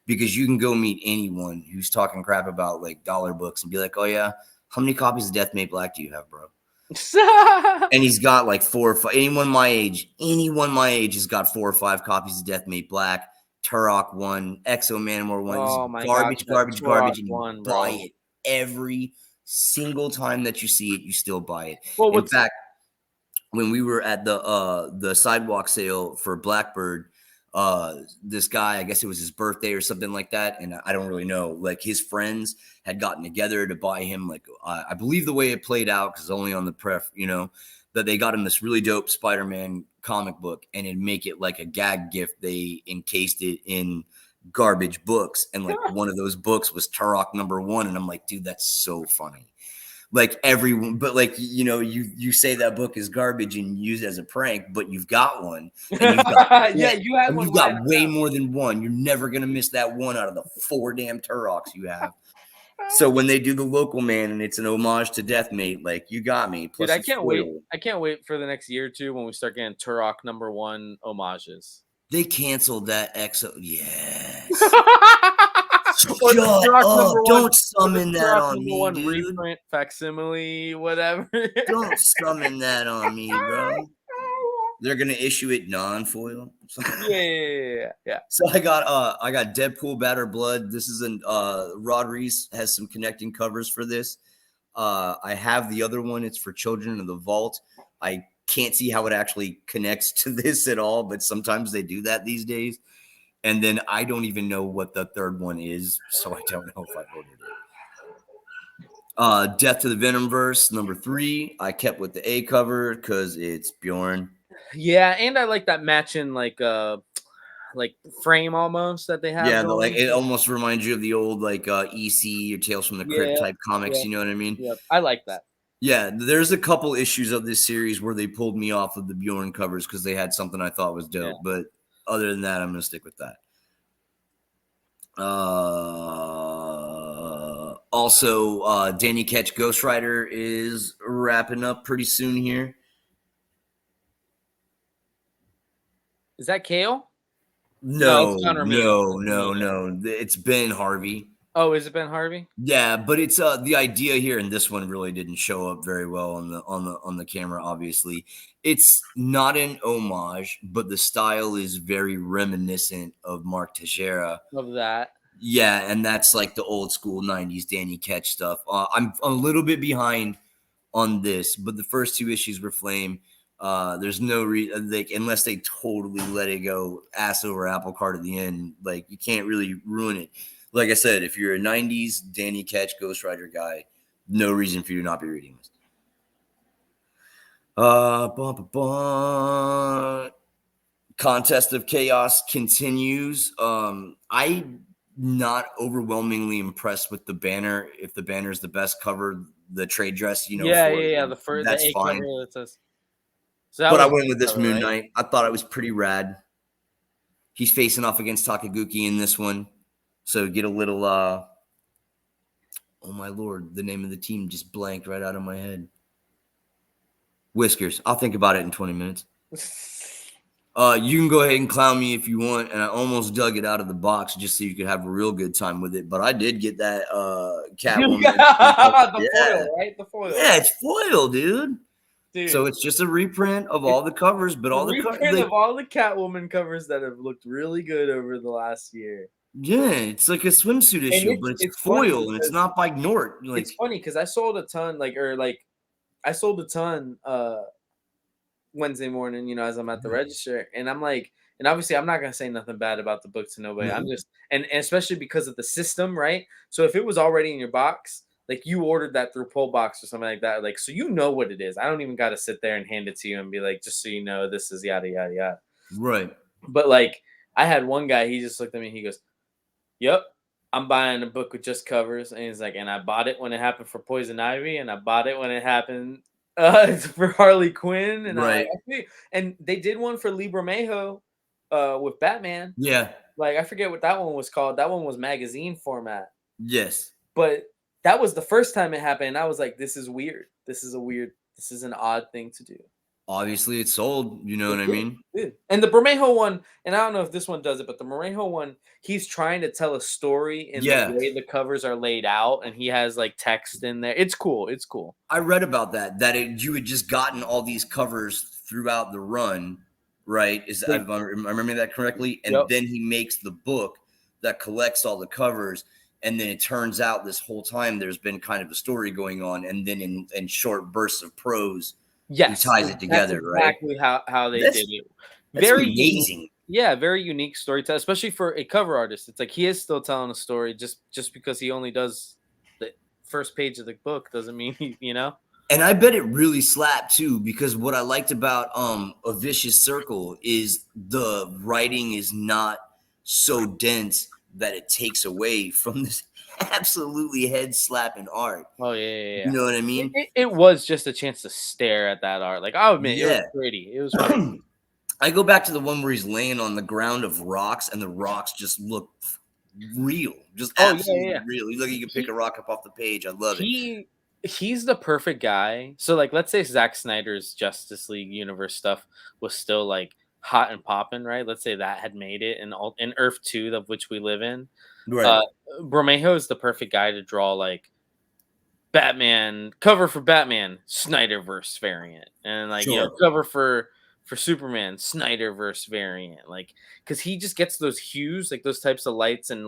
Because you can go meet anyone who's talking crap about like dollar books and be like, oh yeah, how many copies of Deathmate Black do you have, bro? And he's got like 4 or 5. Anyone my age has got 4 or 5 copies of Deathmate Black, Turok 1, Exo Manowar 1. This is Oh my gosh, garbage, that garbage, Turok garbage, and you one, buy bro. it every single time that you see it. You still buy it. Well, In what's fact, when we were at the sidewalk sale for Blackbird, this guy, I guess it was his birthday or something like that, and I don't really know. Like his friends had gotten together to buy him, like I believe the way it played out because only on the pref, that they got him this really dope Spider-Man comic book, and it'd make it like a gag gift. They encased it in garbage books, and like one of those books was Turok #1, and I'm like, dude, that's so funny. Like everyone, but like you say that book is garbage and use it as a prank, but you've got one, and you've got yeah, you had and one you've got lined way up. more than one. You're never gonna miss that one out of the 4 damn Turoks you have. So when they do the local man and it's an homage to Deathmate, like you got me. Dude, Plus it's foil. I can't wait for the next year or two when we start getting Turok #1 homages. They canceled that EXO. Yes. Or the Shut Turok up. number one, Don't or the summon that Turok on number me, one dude. reprint facsimile, whatever. Don't summon that on me, bro. They're gonna issue it non-foil. Yeah. So I got Deadpool Batter Blood. This is an Rod Reese has some connecting covers for this. I have the other one. It's for Children of the Vault. I can't see how it actually connects to this at all, but sometimes they do that these days. And then I don't even know what the third one is, so I don't know if I ordered it. Death to the Venomverse #3. I kept with the A cover because it's Bjorn. Yeah, and I like that matching like frame almost that they have Yeah, going. it almost reminds you of the old like EC or Tales from the Crypt Yeah, type comics. yeah, You know what I mean? yeah. I like that. Yeah, there's a couple issues of this series where they pulled me off of the Bjorn covers because they had something I thought was Yeah. dope. But other than that, I'm gonna stick with that. Also, Danny Ketch Ghost Rider is wrapping up pretty soon here. Is that Kale? No, it's No, John Romita. no, That's no, Romita. no. It's Ben Harvey. Oh, is it Ben Harvey? Yeah, but it's the idea here, and this one really didn't show up very well on the camera. Obviously, it's not an homage, but the style is very reminiscent of Mark Teixeira. Love that. Yeah, and that's like the old school '90s Danny Ketch stuff. I'm a little bit behind on this, but the first 2 issues were flame. There's no reason, like, unless they totally let it go ass over apple cart at the end. Like, you can't really ruin it. Like I said, if you're a '90s Danny Ketch Ghost Rider guy, no reason for you to not be reading this. Contest of Chaos continues. I'm not overwhelmingly impressed with the banner. If the banner is the best cover, the trade dress, Yeah. The first, the that's A fine. cover that says. So that But I was went with this cover, Moon right? Knight. I thought it was pretty rad. He's facing off against Takaguchi in this one. So get a little oh my lord, the name of the team just blanked right out of my head. Whiskers. I'll think about it in 20 minutes. You can go ahead and clown me if you want, and I almost dug it out of the box just so you could have a real good time with it. But I did get that Catwoman. The foil, right? The foil. Yeah, it's foil, dude. Dude. So it's just a reprint of all the covers, but all the reprint of all the Catwoman covers that have looked really good over the last year. Yeah, it's like a swimsuit issue, but it's foil and it's not by Nort. Like, it's funny because I sold a ton, I sold a ton Wednesday morning, as I'm at the register, and I'm like, and obviously I'm not gonna say nothing bad about the book to nobody. I'm just and especially because of the system, right? So if it was already in your box, like you ordered that through Pull Box or something like that, like so you know what it is. I don't even got to sit there and hand it to you and be like, just so you know, this is yada yada yada. Right. But like I had one guy, he just looked at me, he goes, Yep. I'm buying a book with just covers, and he's like, and I bought it when it happened for Poison Ivy, and I bought it when it happened for Harley Quinn, and Right. and they did one for Libra Mayo, with Batman. Yeah. Like I forget what that one was called. That one was magazine format, Yes. but that was the first time it happened. And I was like, this is weird. This is an odd thing to do. Obviously, it's sold. You know what It I did, mean? it did. And the Bermejo one, and I don't know if this one does it, but the Bermejo one, he's trying to tell a story in the Yeah. way the covers are laid out, and he has like text in there. It's cool. It's cool. I read about that. You had just gotten all these covers throughout the run, right? They, I remember that correctly? yep. And then he makes the book that collects all the covers. And then it turns out this whole time there's been kind of a story going on. And then in short bursts of prose, he Yes, ties it that's together, right? exactly how they That's did it. that's Very unique. amazing. Yeah, very unique storytelling, especially for a cover artist. It's like he is still telling a story just because he only does the first page of the book doesn't mean you know. And I bet it really slapped too, because what I liked about A Vicious Circle is the writing is not so dense that it takes away from this absolutely head slapping art. Oh yeah. You know what I It, mean? it, it was just a chance to stare at that art. Like I'll admit, it was Yeah. pretty. It was pretty. I go back to the one where he's laying on the ground of rocks and the rocks just look real, just Oh absolutely yeah. real. You look, you can pick a rock up off the page. I love it. He's the perfect guy. So like let's say Zack Snyder's Justice League universe stuff was still like hot and popping, right? Let's say that had made it in Earth 2 of which we live in. Right. Uh Bromejo is the perfect guy to draw like Batman cover for Batman Snyderverse variant and like Sure. cover for Superman Snyderverse variant like because he just gets those hues like those types of lights and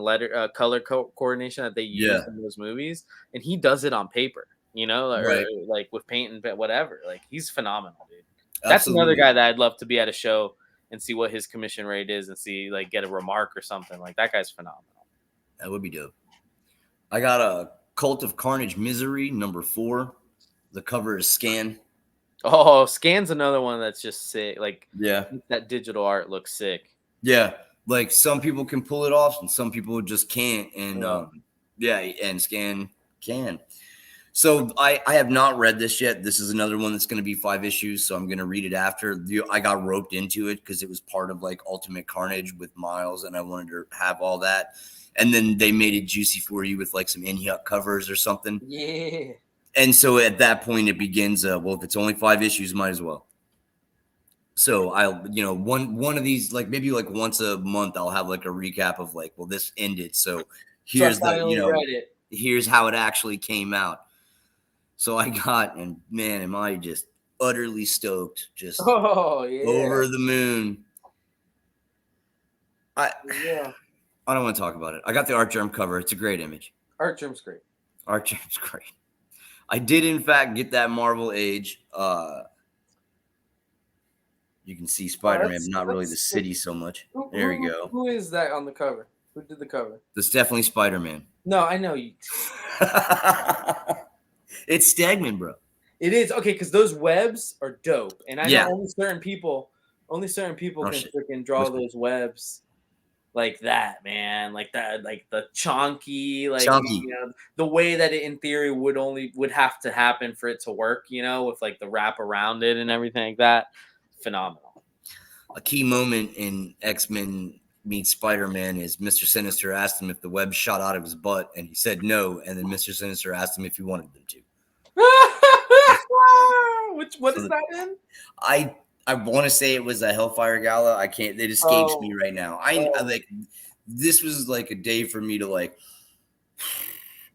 color coordination that they use Yeah. in those movies and he does it on paper or Right. like with paint and whatever like he's phenomenal dude. That's another Absolutely. guy that I'd love to be at a show and see what his commission rate is and see like get a remark or something like that guy's phenomenal. That would be dope. I got a Cult of Carnage Misery #4. The cover is Scan. Oh, Scan's another one that's just sick. Like Yeah. that digital art looks sick. Yeah. Like some people can pull it off and some people just can't. And Yeah. yeah, and Scan can. So I have not read this yet. This is another one that's going to be 5 issues. So I'm going to read it after. I got roped into it because it was part of like Ultimate Carnage with Miles and I wanted to have all that. And then they made it juicy for you with like some in-hut covers or something. Yeah. And so at that point it begins, well, if it's only 5 issues, might as well. So I'll, one of these, like maybe like once a month, I'll have like a recap of like, well, this ended. So here's So I finally read it. here's how it actually came out. So I got, and man, am I just utterly stoked, just Oh yeah. over the moon. Yeah. I don't want to talk about it. I got the Art Germ cover. It's a great image. Art Germ's great. Art Germ's great. I did, in fact, get that Marvel Age. You can see Spider-Man, but not really the city so much. There we go. Who is that on the cover? Who did the cover? That's definitely Spider-Man. No, I know you. It's Stegman, bro. It is okay because those webs are dope, and I Yeah. know only certain people can shit. freaking draw Listen. those webs like that, man. Like that, like the chonky, like Chonky. the way that it in theory would have to happen for it to work, with like the wrap around it and everything like that. Phenomenal. A key moment in X-Men Meets Spider-Man is Mr. Sinister asked him if the web shot out of his butt, and he said no. And then Mr. Sinister asked him if he wanted them to. What is that in? I want to say it was a Hellfire Gala. I can't. It escapes me right now. I like this was like a day for me to like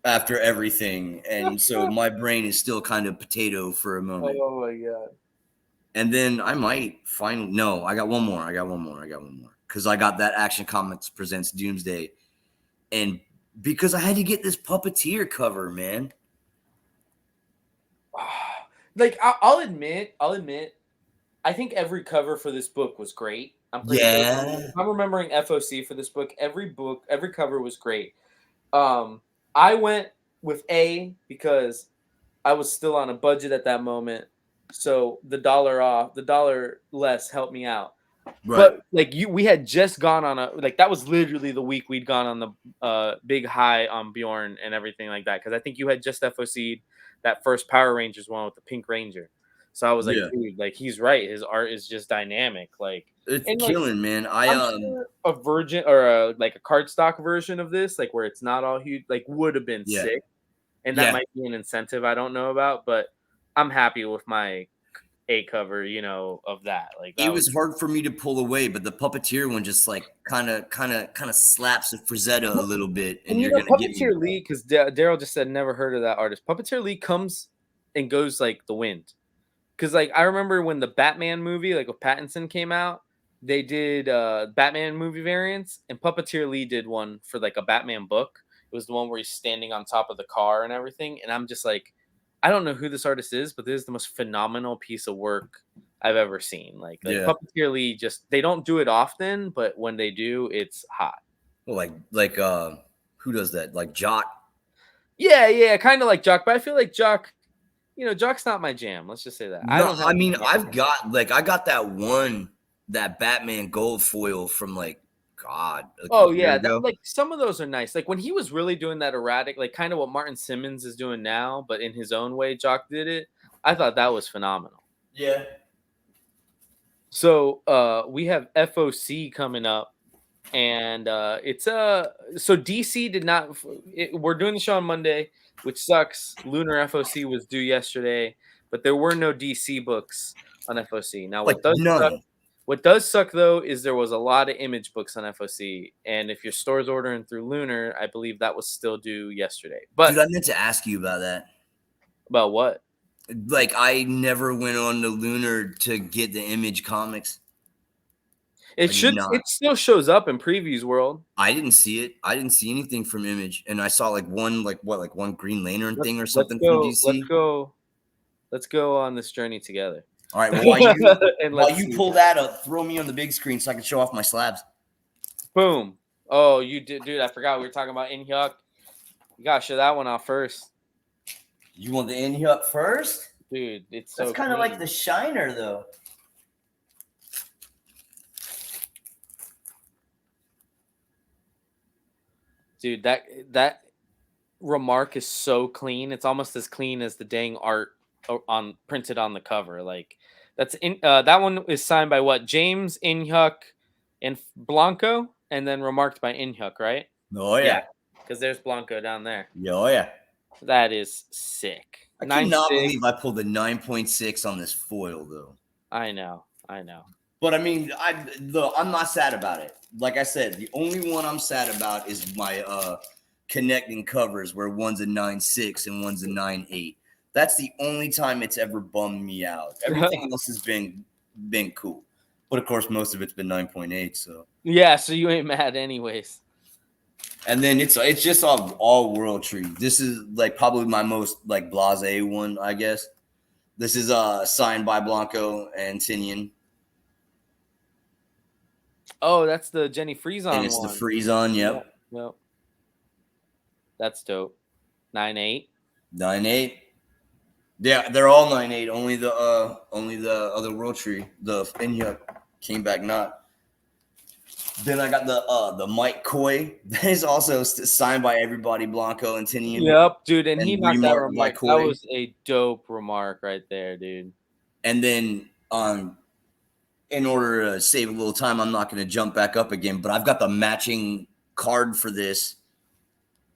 after everything, and so my brain is still kind of potato for a moment. Oh my god. And then I might finally no. I got one more. Because I got that Action Comics Presents Doomsday, and because I had to get this Puppeteer cover, man. Like I'll admit, I think every cover for this book was great. I'm remembering FOC for this book. Every cover was great. I went with A because I was still on a budget at that moment, so the dollar less helped me out. Right. But like we had just gone on that was literally the week we'd gone on the big high on Bjorn and everything like that. Because I think you had just FOC'd that first Power Rangers one with the Pink Ranger. So I was like, Yeah. dude, like he's right. His art is just dynamic. Like, It's and like killing, man. I'm sure a virgin or like a cardstock version of this, like where it's not all huge, like would have been yeah. sick. And that Yeah. might be an incentive I don't know about, but I'm happy with my A cover, of that. Like It that was was hard for me to pull away, but the puppeteer one just like kind of slaps the Frazetta a little bit, and and you're gonna get me. Puppeteer Lee, because Daryl just said never heard of that artist. Puppeteer Lee comes and goes like the wind. Because like I remember when the Batman movie, like with Pattinson came out, they did Batman movie variants, and Puppeteer Lee did one for like a Batman book. It was the one where he's standing on top of the car and everything. And I'm just like, I don't know who this artist is, but this is the most phenomenal piece of work I've ever seen. Like Yeah. Puppeteer Lee, just they don't do it often, but when they do, it's hot. Well, who does that? Like Jock. Yeah, kind of like Jock, but I feel like Jock, Jock's not my jam. Let's just say that. I No, don't I have. mean I got that Batman gold foil from like a Oh year yeah, ago. like some of those are nice. Like when he was really doing that erratic, like kind of what Martin Simmons is doing now, but in his own way, Jock did it. I thought that was phenomenal. Yeah. So we have FOC coming up, and it's so DC did not. We're doing the show on Monday, which sucks. Lunar FOC was due yesterday, but there were no DC books on FOC. Now Like what does suck? none. What does suck though is there was a lot of image books on FOC, and if your store's ordering through Lunar, I believe that was still due yesterday. But Dude, I meant to ask you about that. about what? Like I never went on to Lunar to get the Image comics. I did not. It still shows up in Previews World. I didn't see it. I didn't see anything from Image, and I saw like one Green Lantern thing or something from DC. Let's go on this journey together. All right. Well, while And you pull that up, throw me on the big screen so I can show off my slabs. Boom. Oh, you did, dude. I forgot we were talking about Inhyuk. You gotta show that one off first. You want the Inhyuk first? Dude, it's That's so kind of like the Shiner, though. Dude, that remark is so clean. It's almost as clean as the dang art on printed on the cover. Like that one is signed by what? James Inhyuk and Blanco, and then remarked by Inhyuk, right? Oh yeah. Because there's Blanco down there. Oh yeah. That is sick. I cannot believe I pulled a 9.6 on this foil, though. I know. But I mean, I'm not sad about it. Like I said, the only one I'm sad about is my connecting covers, where one's a 9.6 and one's a 9.8. That's the only time it's ever bummed me out. Everything else has been cool. But of course, most of it's been 9.8. So yeah, so you ain't mad anyways. And then it's just all World Tree. This is like probably my most like blasé one, I guess. This is signed by Blanco and Tinian. Oh, that's the Jenny Frieson And it's one. the Frieson, yep. Yep. That's dope. 9.8. 9.8. Yeah, they're all 9.8. Only the other World Tree, the Inhyuk, came back not. Then I got the Mike Coy. That is also signed by everybody, Blanco and Tinian. Yep, dude, and he knocked that remark. That was a dope remark right there, dude. And then in order to save a little time, I'm not going to jump back up again, but I've got the matching card for this.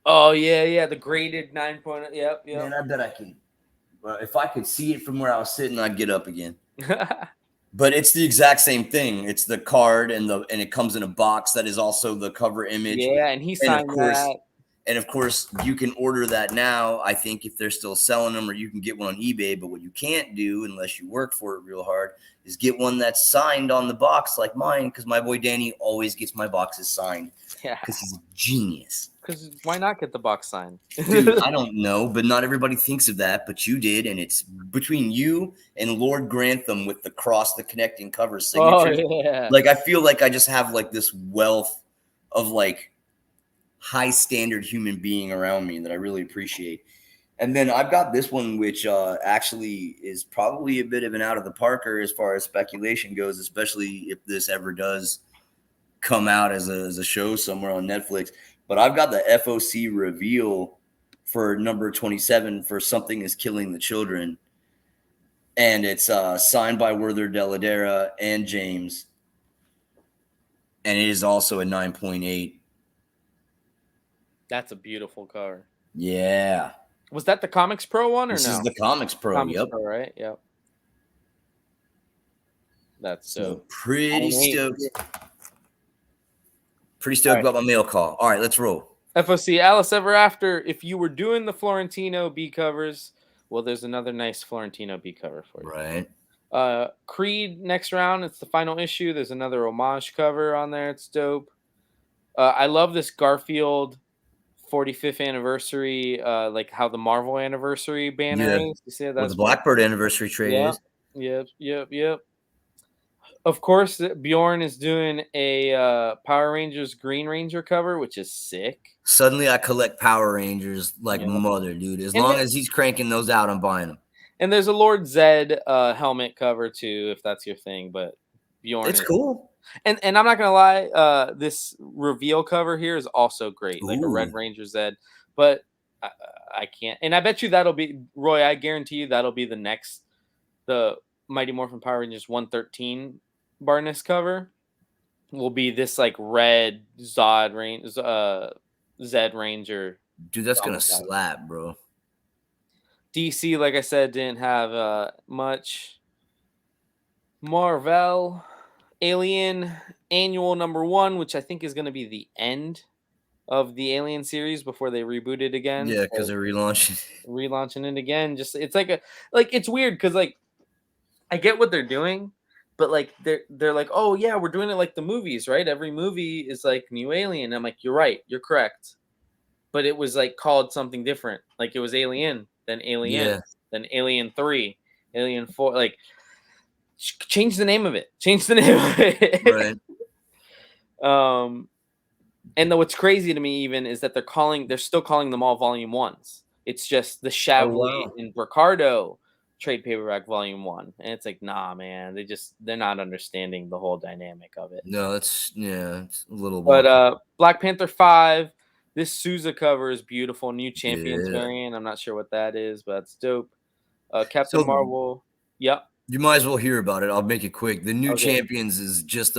Oh yeah, the graded 9.0. Yep. Man, I bet I can. But if I could see it from where I was sitting, I'd get up again. But it's the exact same thing. It's the card, and it comes in a box that is also the cover image. Yeah, and he signed that. And of course, you can order that now, I think, if they're still selling them, or you can get one on eBay. But what you can't do, unless you work for it real hard, is get one that's signed on the box like mine, because my boy Danny always gets my boxes signed. Yeah. Because he's a genius. Because why not get the box signed? Dude, I don't know, but not everybody thinks of that, but you did, and it's between you and Lord Grantham with the connecting cover signature. Oh, yeah. Like, I feel like I just have like this wealth of like high standard human being around me that I really appreciate. And then I've got this one, which actually is probably a bit of an out of the parker as far as speculation goes, especially if this ever does come out as a show somewhere on Netflix. But I've got the FOC reveal for number 27 for Something is Killing the Children. And it's signed by Werther Deladera and James. And it is also a 9.8. That's a beautiful cover. Yeah. Was that the Comics Pro one or This no? is the Comics Pro. Comics Yep. Pro, right? Yep. That's so pretty stoked. Pretty right. stoked about my mail call. All right, let's roll. FOC Alice Ever After. If you were doing the Florentino B covers, well, there's another nice Florentino B cover for you. Right. Creed next round. It's the final issue. There's another homage cover on there. It's dope. I love this Garfield 45th anniversary, like how the Marvel anniversary banner is. You see that? That's the Blackbird anniversary trade is. Yep. Of course, Bjorn is doing a Power Rangers Green Ranger cover, which is sick. Suddenly, I collect Power Rangers like mother, dude. As long as he's cranking those out, I'm buying them. And there's a Lord Zed helmet cover too, if that's your thing. But Bjorn, it's cool. And I'm not gonna lie, this reveal cover here is also great, like a Red Ranger Zed. But I can't, and I bet you that'll be Roy. I guarantee you that'll be the Mighty Morphin Power Rangers 113 Barnes cover. Will be this like red Zed Ranger. Dude, that's gonna slap, bro. DC, like I said, didn't have much. Marvel. Alien Annual #1, which I think is going to be the end of the Alien series before they reboot it again. Yeah, because they're relaunching it again. Just it's like it's weird because like I get what they're doing, but like they're like, oh yeah, we're doing it like the movies, right? Every movie is like new Alien. I'm like, you're right, you're correct, but it was like called something different. Like it was Alien, then Alien, then Alien 3, Alien 4, like. Change the name of it. Right. And what's crazy to me even is that they're still calling them all Volume 1s. It's just the Chavley and Ricardo trade paperback Volume 1. And it's like, nah, man, they're not understanding the whole dynamic of it. No, it's a little But Black Panther 5, this Sousa cover is beautiful. New Champions variant. I'm not sure what that is, but it's dope. Captain Marvel. Yep. You might as well hear about it. I'll make it quick. The New Champions is just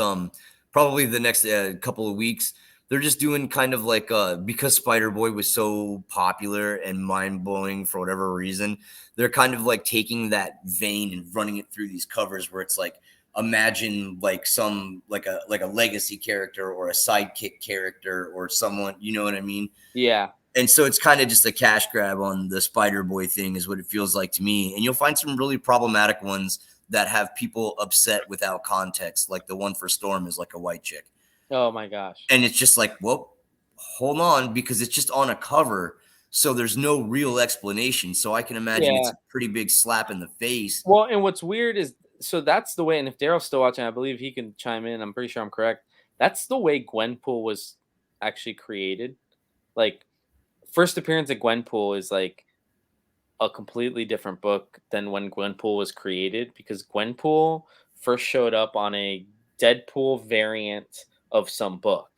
probably the next couple of weeks. They're just doing kind of like because Spider-Boy was so popular and mind-blowing for whatever reason, they're kind of like taking that vein and running it through these covers where it's like imagine like some like a legacy character or a sidekick character or someone, you know what I mean? Yeah. And so it's kind of just a cash grab on the Spider-Boy thing is what it feels like to me. And you'll find some really problematic ones that have people upset without context. Like the one for Storm is like a white chick. Oh my gosh. And it's just like, well, hold on, because it's just on a cover. So there's no real explanation. So I can imagine it's a pretty big slap in the face. Well, and what's weird is, so that's the way, and if Daryl's still watching, I believe he can chime in. I'm pretty sure I'm correct. That's the way Gwenpool was actually created. Like, first appearance of Gwenpool is like a completely different book than when Gwenpool was created, because Gwenpool first showed up on a Deadpool variant of some book.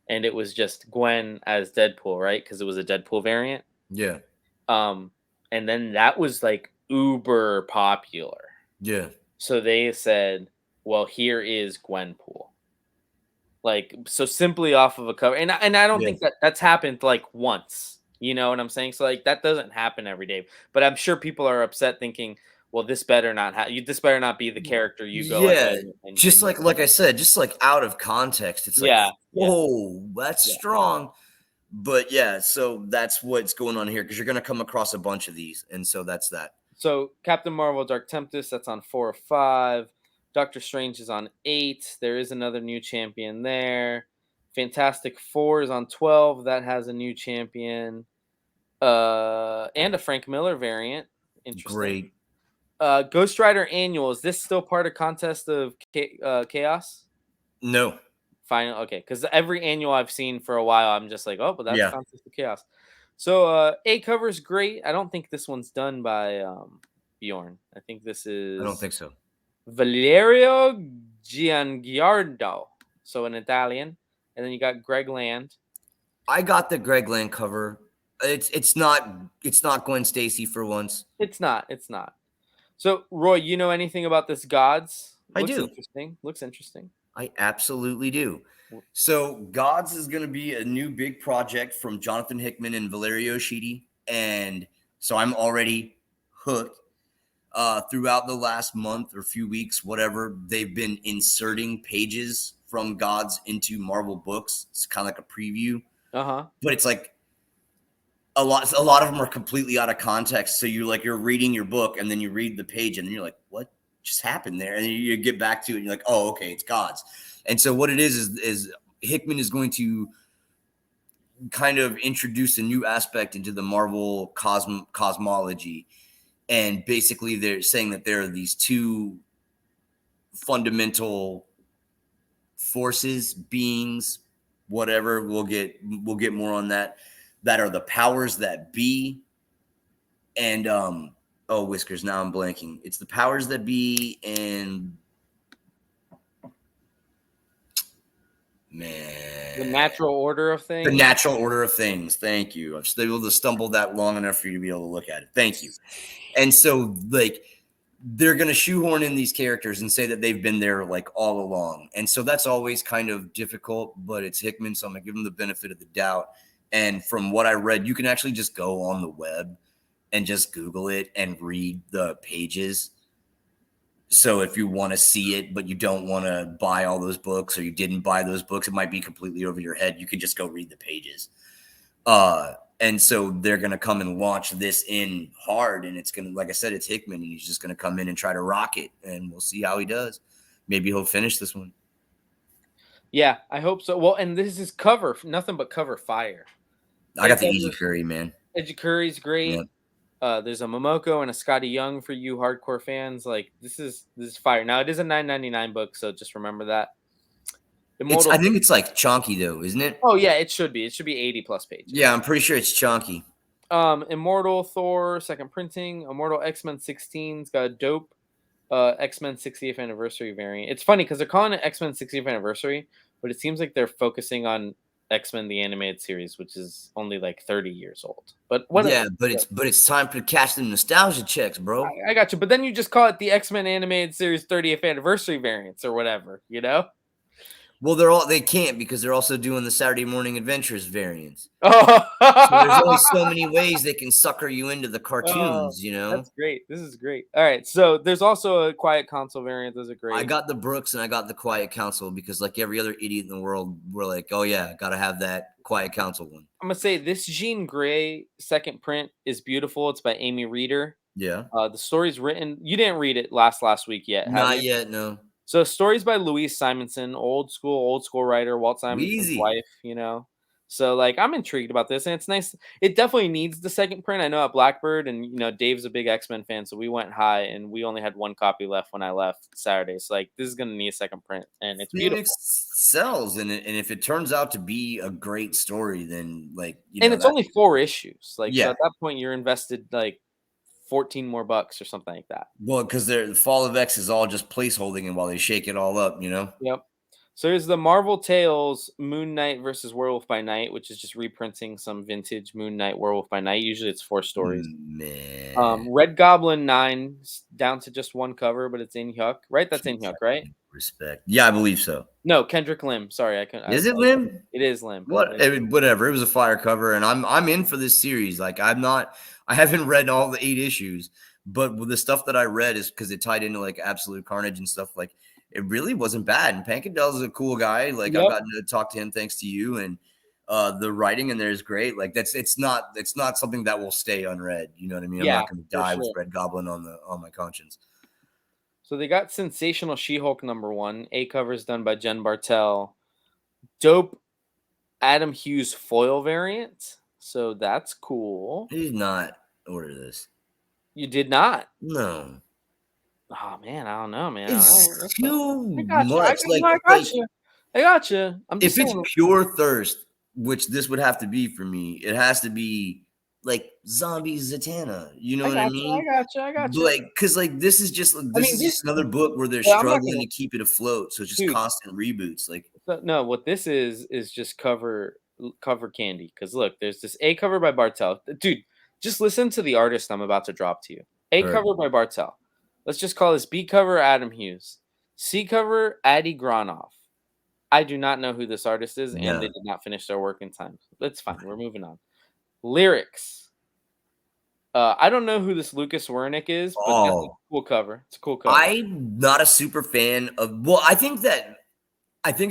And it was just Gwen as Deadpool, right? Because it was a Deadpool variant. Yeah. And then that was like uber popular. Yeah. So they said, well, here is Gwenpool. Like, so simply off of a cover. And I don't think that's happened like once. You know what I'm saying? So like that doesn't happen every day. But I'm sure people are upset thinking, well, this better not this better not be the character you go ahead and just like I said, just like out of context. It's like, whoa, that's strong. But yeah, so that's what's going on here, because you're going to come across a bunch of these. And so that's that. So Captain Marvel, Dark Tempest, that's on 4 or 5. Doctor Strange is on 8. There is another new champion there. Fantastic Four is on 12. That has a new champion. And a Frank Miller variant. Interesting. Great. Ghost Rider Annual. Is this still part of Contest of Chaos? No. Final. Okay. Because every annual I've seen for a while, I'm just like, oh, but that's Contest of Chaos. So A cover is great. I don't think this one's done by Bjorn. I think this I don't is think so. Valerio Giangiardo. So an Italian. And then you got Greg Land. I got the Greg Land cover. It's not Gwen Stacy for once. It's not. It's not. So Roy, you know anything about this Gods? I Looks do. interesting. Looks interesting. I absolutely do. So Gods is going to be a new big project from Jonathan Hickman and Valerio Schiti, and so I'm already hooked. Throughout the last month or few weeks, whatever, they've been inserting pages from Gods into Marvel books. It's kind of like a preview, Uh-huh. but it's like a lot of them are completely out of context. So you're reading your book and then you read the page and then you're like, what just happened there? And then you get back to it and you're like, oh, okay, it's Gods. And so what it is Hickman is going to kind of introduce a new aspect into the Marvel cosmology. And basically they're saying that there are these two fundamental forces, beings, whatever. We'll get more on that are the powers that be. And oh, Whiskers, now I'm blanking. It's the powers that be and man, The natural order of things. the natural order of things. Thank you. I've been able to stumble that long enough for you to be able to look at it. Thank you. And so like they're going to shoehorn in these characters and say that they've been there like all along. And so that's always kind of difficult, but it's Hickman. So I'm going to give him the benefit of the doubt. And from what I read, you can actually just go on the web and just Google it and read the pages. So if you want to see it, but you don't want to buy all those books or you didn't buy those books, it might be completely over your head. You can just go read the pages. And so they're going to come and launch this in hard. And it's going to, like I said, it's Hickman and he's just going to come in and try to rock it. And we'll see how he does. Maybe he'll finish this one. Yeah, I hope so. Well, and this is cover, nothing but cover fire. I got the Easy Curry, man. Easy Curry's great. Yeah. There's a Momoko and a Scotty Young for you hardcore fans. Like this is fire. Now it is a $9.99 book, so just remember that. I think it's like chonky though, isn't it? Oh yeah, it should be. It should be 80 plus pages. Yeah, I'm pretty sure it's chonky. Immortal Thor second printing. Immortal X-Men 16's got a dope X-Men 60th anniversary variant. It's funny because they're calling it X-Men 60th anniversary, but it seems like they're focusing on X-Men the animated series, which is only like 30 years old. But yeah, but it's time to cash the nostalgia checks, bro. I got you. But then you just call it the X-Men animated series 30th anniversary variants or whatever, you know? Well, they can't because they're also doing the Saturday Morning Adventures variants. Oh, so there's only so many ways they can sucker you into the cartoons, you know? That's great. This is great. All right. So there's also a Quiet Council variant. Those are great. I got the Brooks and I got the Quiet Council because like every other idiot in the world, we're like, oh yeah, got to have that Quiet Council one. I'm going to say this Jean Grey second print is beautiful. It's by Amy Reeder. Yeah. The story's written. You didn't read it last week yet. Not yet, no. So stories by Louise Simonson, old school writer, Walt Simonson's wife, you know. So like I'm intrigued about this, and it's nice. It definitely needs the second print. I know at Blackbird, and you know Dave's a big X-Men fan, so we went high, and we only had one copy left when I left Saturday. So like this is gonna need a second print, and it's beautiful. Sells, and if it turns out to be a great story, then like and it's only 4 issues. Like yeah. So at that point, you're invested like 14 more bucks or something like that. Well, because the Fall of X is all just placeholding, and while they shake it all up, you know. Yep. So there's the Marvel Tales Moon Knight versus Werewolf by Night, which is just reprinting some vintage Moon Knight Werewolf by Night. Usually it's 4 stories. Man. Red Goblin 9 down to just 1 cover, but it's in Huck, right? That's in Huck, right? Respect. Yeah, I believe so. No, Kendrick Lim. Sorry, I couldn't. Is it Lim? It is Lim. Whatever. It was a fire cover, and I'm in for this series. Like I haven't read all the 8 issues, but the stuff that I read is because it tied into like Absolute Carnage and stuff like. It really wasn't bad. And Pankadell is a cool guy. Like I've gotten to talk to him thanks to you. And the writing in there is great. Like it's not something that will stay unread. You know what I mean? Yeah, I'm not going to die with Red Goblin on my conscience. So they got Sensational She-Hulk #1. A cover is done by Jen Bartel. Dope Adam Hughes foil variant. So that's cool. I did not order this. You did not? No. Oh man, I don't know, man. It's too much. I got you. If it's pure thirst, which this would have to be for me, it has to be like Zombie Zatanna. You know I what I got you. mean? I got you. Like, because like this is just another book where they're Yeah, I'm not struggling gonna, to keep it afloat. So it's just dude. constant reboots. Like, No, what this is just cover candy. Because look, there's this A cover by Bartel. Dude, just listen to the artist I'm about to drop to you. A heard. cover by Bartel. Let's just call this B cover Adam Hughes. C cover Adi Gronoff. I do not know who this artist is, and they No. did not finish their work in time. That's fine. We're moving on. Lyrics. I don't know who this Lucas Wernick is, but that's a Oh, cool cover. It's a cool cover. I'm not a super fan of. Well, I think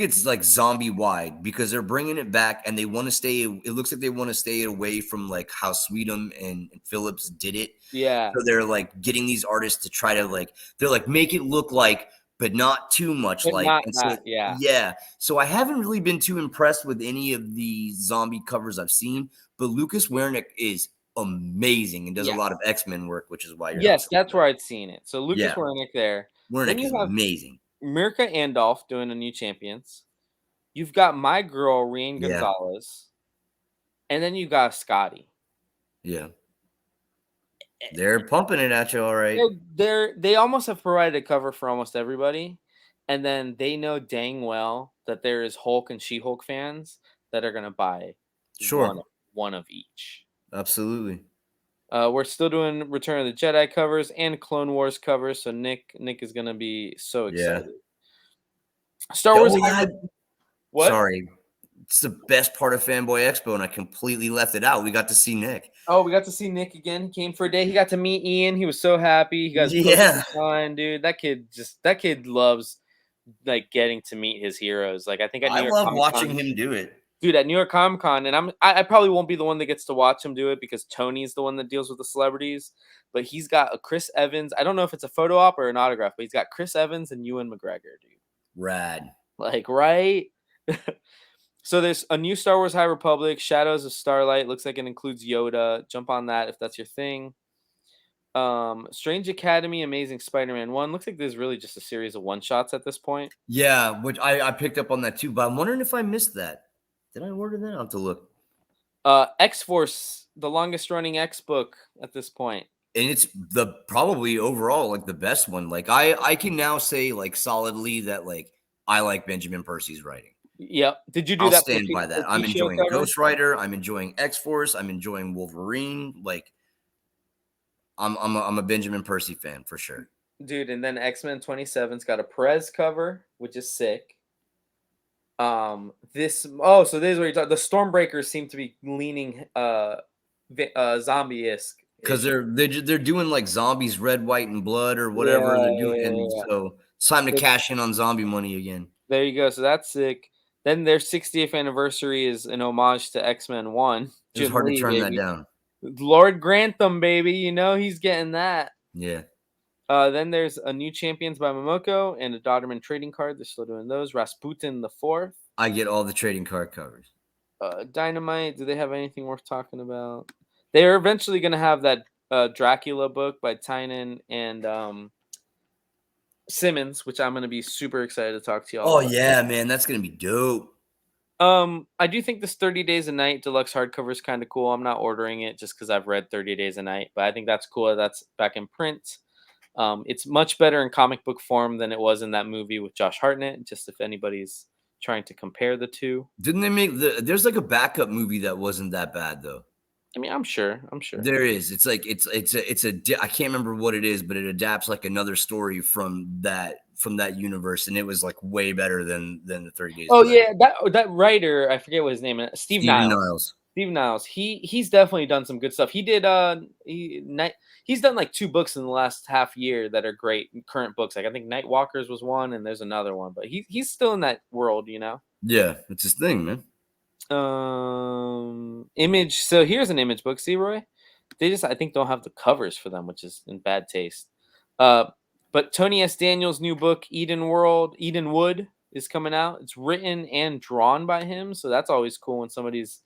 it's like zombie wide because they're bringing it back and they want to stay. It looks like they want to stay away from like how Sweetum and Phillips did it. Yeah, So they're like getting these artists to try to like they're like make it look like, but not too much but like. not And so that. Yeah, yeah, so I haven't really been too impressed with any of the zombie covers I've seen. But Lucas Wernick is amazing and does a lot of yes. X-Men work, which is why you're not Yes, so that's where impressed. I'd seen it. So Lucas Yeah, Wernick there. Then Wernick is you have amazing. Mirka Andolph doing a new champions. You've got my girl Rian Yeah, Gonzalez, and then you got Scotty. yeah. They're pumping it at you, all right. They almost have provided a cover for almost everybody, and then they know dang well that there is Hulk and She-Hulk fans that are gonna buy one Sure, one of each. absolutely. We're still doing Return of the Jedi covers and Clone Wars covers, so Nick is gonna be so Yeah. excited. Star Wars Oh yeah. Hybrid. What? Sorry. It's the best part of Fanboy Expo, and I completely left it out. We got to see Nick. Oh, we got to see Nick again. He came for a day. He got to meet Ian. He was so happy. He got his Yeah. poster signed, dude. That kid loves like getting to meet his heroes. Like I think at New I York love Comic watching Con, him do it. dude, at New York Comic Con, and I probably won't be the one that gets to watch him do it because Tony's the one that deals with the celebrities. But he's got a Chris Evans. I don't know if it's a photo op or an autograph, but he's got Chris Evans and Ewan McGregor, dude. Rad. Like, right? So there's a new Star Wars High Republic, Shadows of Starlight. Looks like it includes Yoda. Jump on that if that's your thing. Strange Academy, Amazing Spider-Man 1. Looks like there's really just a series of one-shots at this point. Yeah, which I picked up on that too, but I'm wondering if I missed that. Did I order that? I'll have to look. X-Force, the longest running X book at this point. And it's the probably overall like the best one. Like I can now say like solidly that like I like Benjamin Percy's writing. Yep. Did you do I'll that stand by that. I'm Porticio enjoying cover? Ghost Rider. I'm enjoying X-Force. I'm enjoying Wolverine. Like I'm a Benjamin Percy fan for sure. Dude, and then X-Men 27's got a Perez cover, which is sick. So this is what you're talking. The Stormbreakers seem to be leaning zombie-esque. Because they're doing like zombies, red, white, and blood, or whatever Yeah, they're doing, and yeah. so it's time to So cash in on zombie money again. there you go. So that's sick. Then their 60th anniversary is an homage to X-Men 1. It was Jim hard to Lee, turn that baby. down. Lord Grantham, baby. You know he's getting that. Yeah. Then there's a new Champions by Momoko and a Dodderman trading card. They're still doing those. Rasputin the Fourth. I get all the trading card covers. Dynamite. Do they have anything worth talking about? They are eventually going to have that Dracula book by Tynan and Simmons, which I'm going to be super excited to talk to y'all Oh about. yeah, man, that's gonna be dope. I do think this 30 Days a Night deluxe hardcover is kind of cool. I'm not ordering it just because I've read 30 Days a Night, but I think that's cool. That's back in print. It's much better in comic book form than it was in that movie with Josh Hartnett. Just if anybody's trying to compare the two. Didn't they make there's like a backup movie that wasn't that bad though. I mean, I'm sure. There is. It's like I can't remember what it is, but it adapts like another story from that universe, and it was like way better than the 30 Days. Oh yeah, that writer, I forget what his name is. Steve Steven Niles. Niles. Steve Niles. He's definitely done some good stuff. He did he's done like 2 books in the last half year that are great current books. Like I think Nightwalkers was one, and there's another one, but he's still in that world, you know. Yeah, it's his thing, man. Image. So here's an Image book. See, Roy? They just I think don't have the covers for them, which is in bad taste. But Tony S. Daniels' new book, Edenwood, is coming out. It's written and drawn by him, so that's always cool when somebody's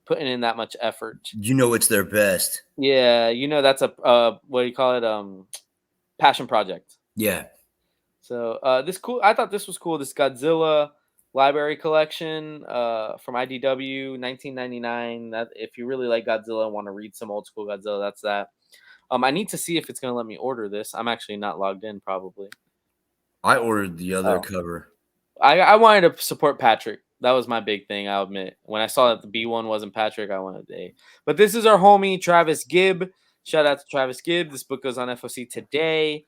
putting in that much effort. You know it's their best. Yeah, you know that's a what do you call it? Passion project. Yeah. So this cool. I thought this was cool. This Godzilla library collection from IDW, 1999. That if you really like Godzilla and want to read some old school Godzilla, that's that. I need to see if it's gonna let me order this. I'm actually not logged in, probably. I ordered the other Oh, cover. I wanted to support Patrick. That was my big thing. I'll admit. When I saw that the B one wasn't Patrick, I wanted A. But this is our homie Travis Gibb. Shout out to Travis Gibb. This book goes on FOC today.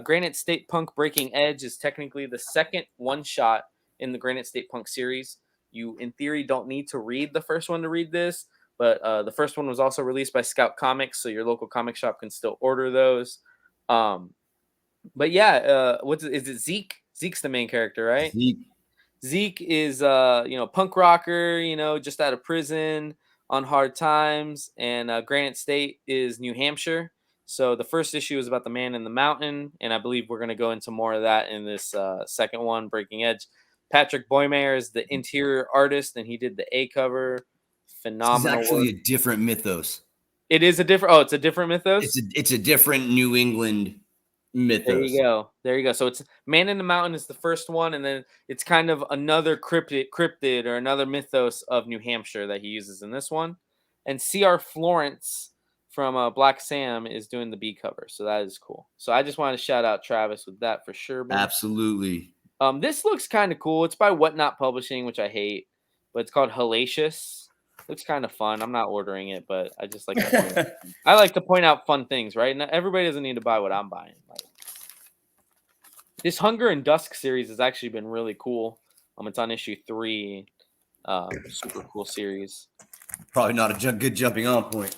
Granite State Punk Breaking Edge is technically the second one shot in the Granite State Punk series. You, in theory, don't need to read the first one to read this, but the first one was also released by Scout Comics, so your local comic shop can still order those. But yeah, is it Zeke? Zeke's the main character, right? Zeke. Zeke is punk rocker, just out of prison on hard times, and Granite State is New Hampshire. So the first issue is about the man in the mountain, and I believe we're going to go into more of that in this second one, Breaking Edge. Patrick Boymeyer is the interior artist, and he did the A cover. This is Phenomenal actually work. a different mythos. It is a different. Oh, it's a different mythos. It's a different New England mythos. There you go. There you go. So it's Man in the Mountain is the first one, and then it's kind of another cryptid or another mythos of New Hampshire that he uses in this one. And C.R. Florence from Black Sam is doing the B cover, so that is cool. So I just want to shout out Travis with that for sure. Absolutely. This looks kind of cool. It's by Whatnot Publishing, which I hate, but it's called Hellacious. Looks kind of fun. I'm not ordering it, but I just like to I like to point out fun things, right? Not everybody doesn't need to buy what I'm buying. Like, this Hunger and Dusk series has actually been really cool. It's on issue 3. Super cool series. Probably not a good jumping on point.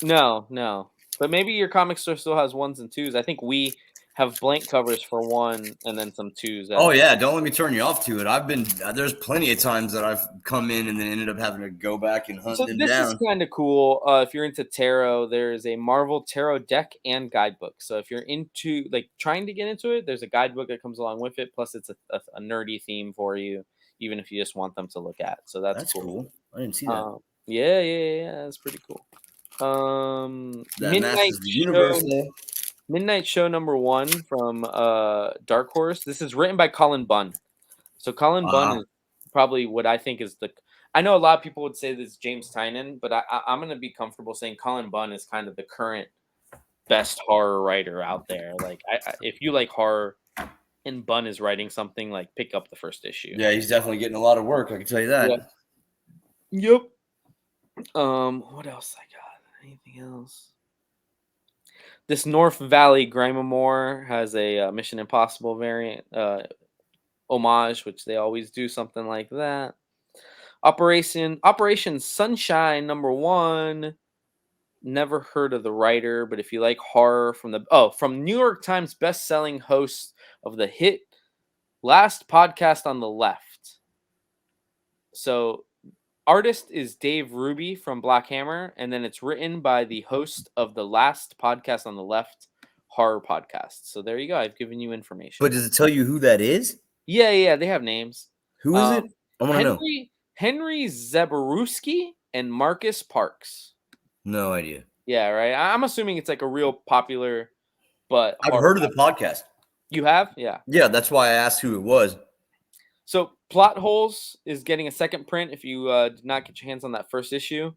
No. But maybe your comic store still has 1s and 2s. I think we have blank covers for 1 and then some 2s. Oh yeah, don't let me turn you off to it. There's plenty of times that I've come in and then ended up having to go back and hunt them This down. is kind of cool. If you're into tarot, there's a Marvel tarot deck and guidebook. So if you're into trying to get into it, there's a guidebook that comes along with it. Plus, it's a nerdy theme for you, even if you just want them to look at. So that's cool. I didn't see that. Yeah, that's pretty cool. Midnight Show number 1 from Dark Horse. This is written by Colin Bunn. So Colin Bunn is probably what I think is I know a lot of people would say this is James Tynion, but I'm going to be comfortable saying Colin Bunn is kind of the current best horror writer out there. Like, if you like horror and Bunn is writing something, like, pick up the first issue. Yeah, he's definitely getting a lot of work. I can tell you that. Yep. What else I got? Anything else? This North Valley Grimamore has a Mission Impossible variant homage, which they always do something like that. Operation Sunshine number 1. Never heard of the writer, but if you like horror, from New York Times best-selling host of the hit Last Podcast on the Left. So artist is Dave Ruby from Black Hammer, and then it's written by the host of the Last Podcast on the Left horror podcast. So there you go. I've given you information. But does it tell you who that is? Yeah, they have names. Who is it? I want to know. Henry Zaborowski and Marcus Parks. No idea. Yeah, right. I'm assuming it's like a real popular, but I've heard of the podcast. You have? Yeah. Yeah, that's why I asked who it was. So Plot Holes is getting a second print if you did not get your hands on that first issue.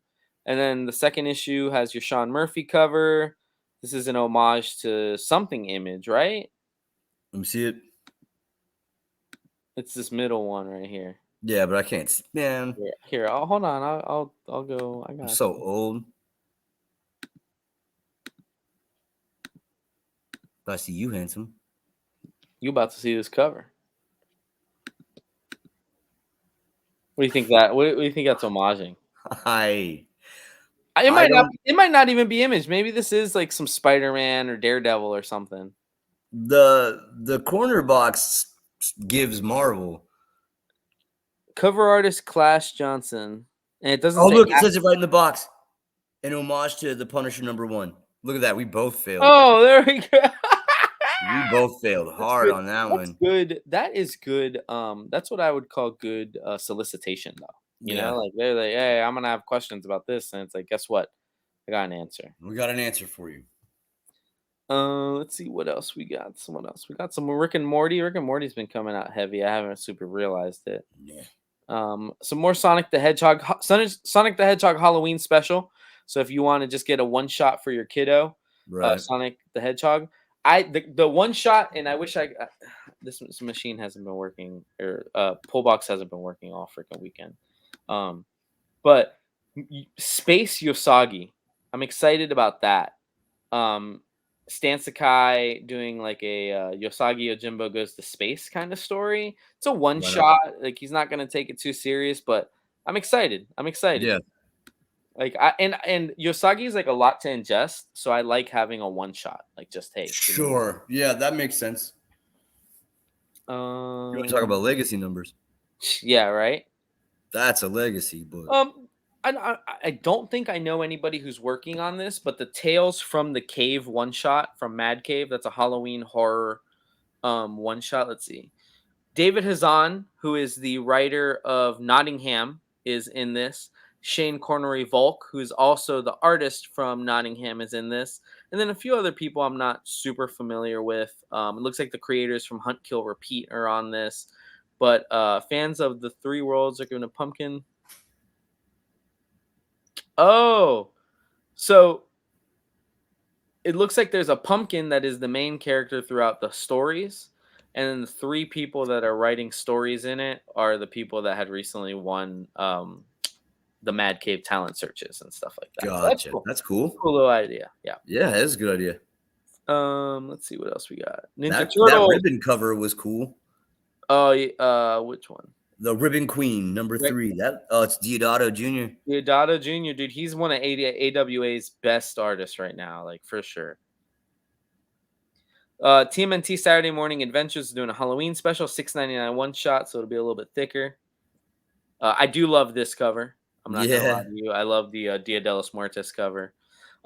And then the second issue has your Sean Murphy cover. This is an homage to Something Image, right? Let me see it. It's this middle one right here. Yeah, but I can't see. Man. Here, hold on. I'll go. I'm so old. I see you, handsome. You about to see this cover? What do you think that? What do you think that's homaging? It might not even be Image. Maybe this is like some Spider-Man or Daredevil or something. The corner box gives Marvel. Cover artist Clash Johnson, and it doesn't. Oh, look! It says it right in the box. An homage to the Punisher #1. Look at that. We both failed. Oh, there we go. We both failed hard on that one. Good. That is good. That's what I would call good solicitation, though. You know, like they're like, "Hey, I'm gonna have questions about this," and it's like, guess what? I got an answer. We got an answer for you. Let's see what else we got. Someone else. We got some Rick and Morty. Rick and Morty's been coming out heavy. I haven't super realized it. Yeah. Some more Sonic the Hedgehog. Sonic the Hedgehog Halloween special. So if you want to just get a one shot for your kiddo, Right. Sonic the Hedgehog. The one shot, and I wish this machine hasn't been working, or pull box hasn't been working all freaking weekend. But Space Yosagi, I'm excited about that. Stan Sakai doing like a Yosagi Yojimbo goes to space kind of story. It's a one Right on. shot. Like he's not gonna take it too serious, but I'm excited. I'm excited. Yeah. Like and Yosagi is like a lot to ingest, so I like having a one shot. Like just hey, give me Sure. Yeah, that makes sense. You want to talk um about legacy numbers? yeah, right. That's a legacy book. I don't think I know anybody who's working on this, but the Tales from the Cave one shot from Mad Cave, that's a Halloween horror one shot. Let's see. David Hazan, who is the writer of Nottingham, is in this. Shane Cornery Volk, who's also the artist from Nottingham, is in this. And then a few other people I'm not super familiar with. It looks like the creators from Hunt, Kill, Repeat are on this. But fans of the Three Worlds are giving a pumpkin. Oh, so it looks like there's a pumpkin that is the main character throughout the stories. And then the three people that are writing stories in it are the people that had recently won the Mad Cave talent searches and stuff like that. So that's Gotcha. cool. That's cool. Cool little idea. Yeah. Yeah, that's a good idea. Let's see what else we got. Ninja That Turtles. ribbon cover was cool. Oh, which one? The Ribbon Queen, number Right. 3. It's Diodato Jr. Deodato Jr., dude, he's one of AWA's best artists right now, like for sure. TMNT Saturday Morning Adventures is doing a Halloween special, $6.99 one shot, so it'll be a little bit thicker. I do love this cover. I'm not gonna lie Yeah. to you. I love the Dia de los Muertos cover.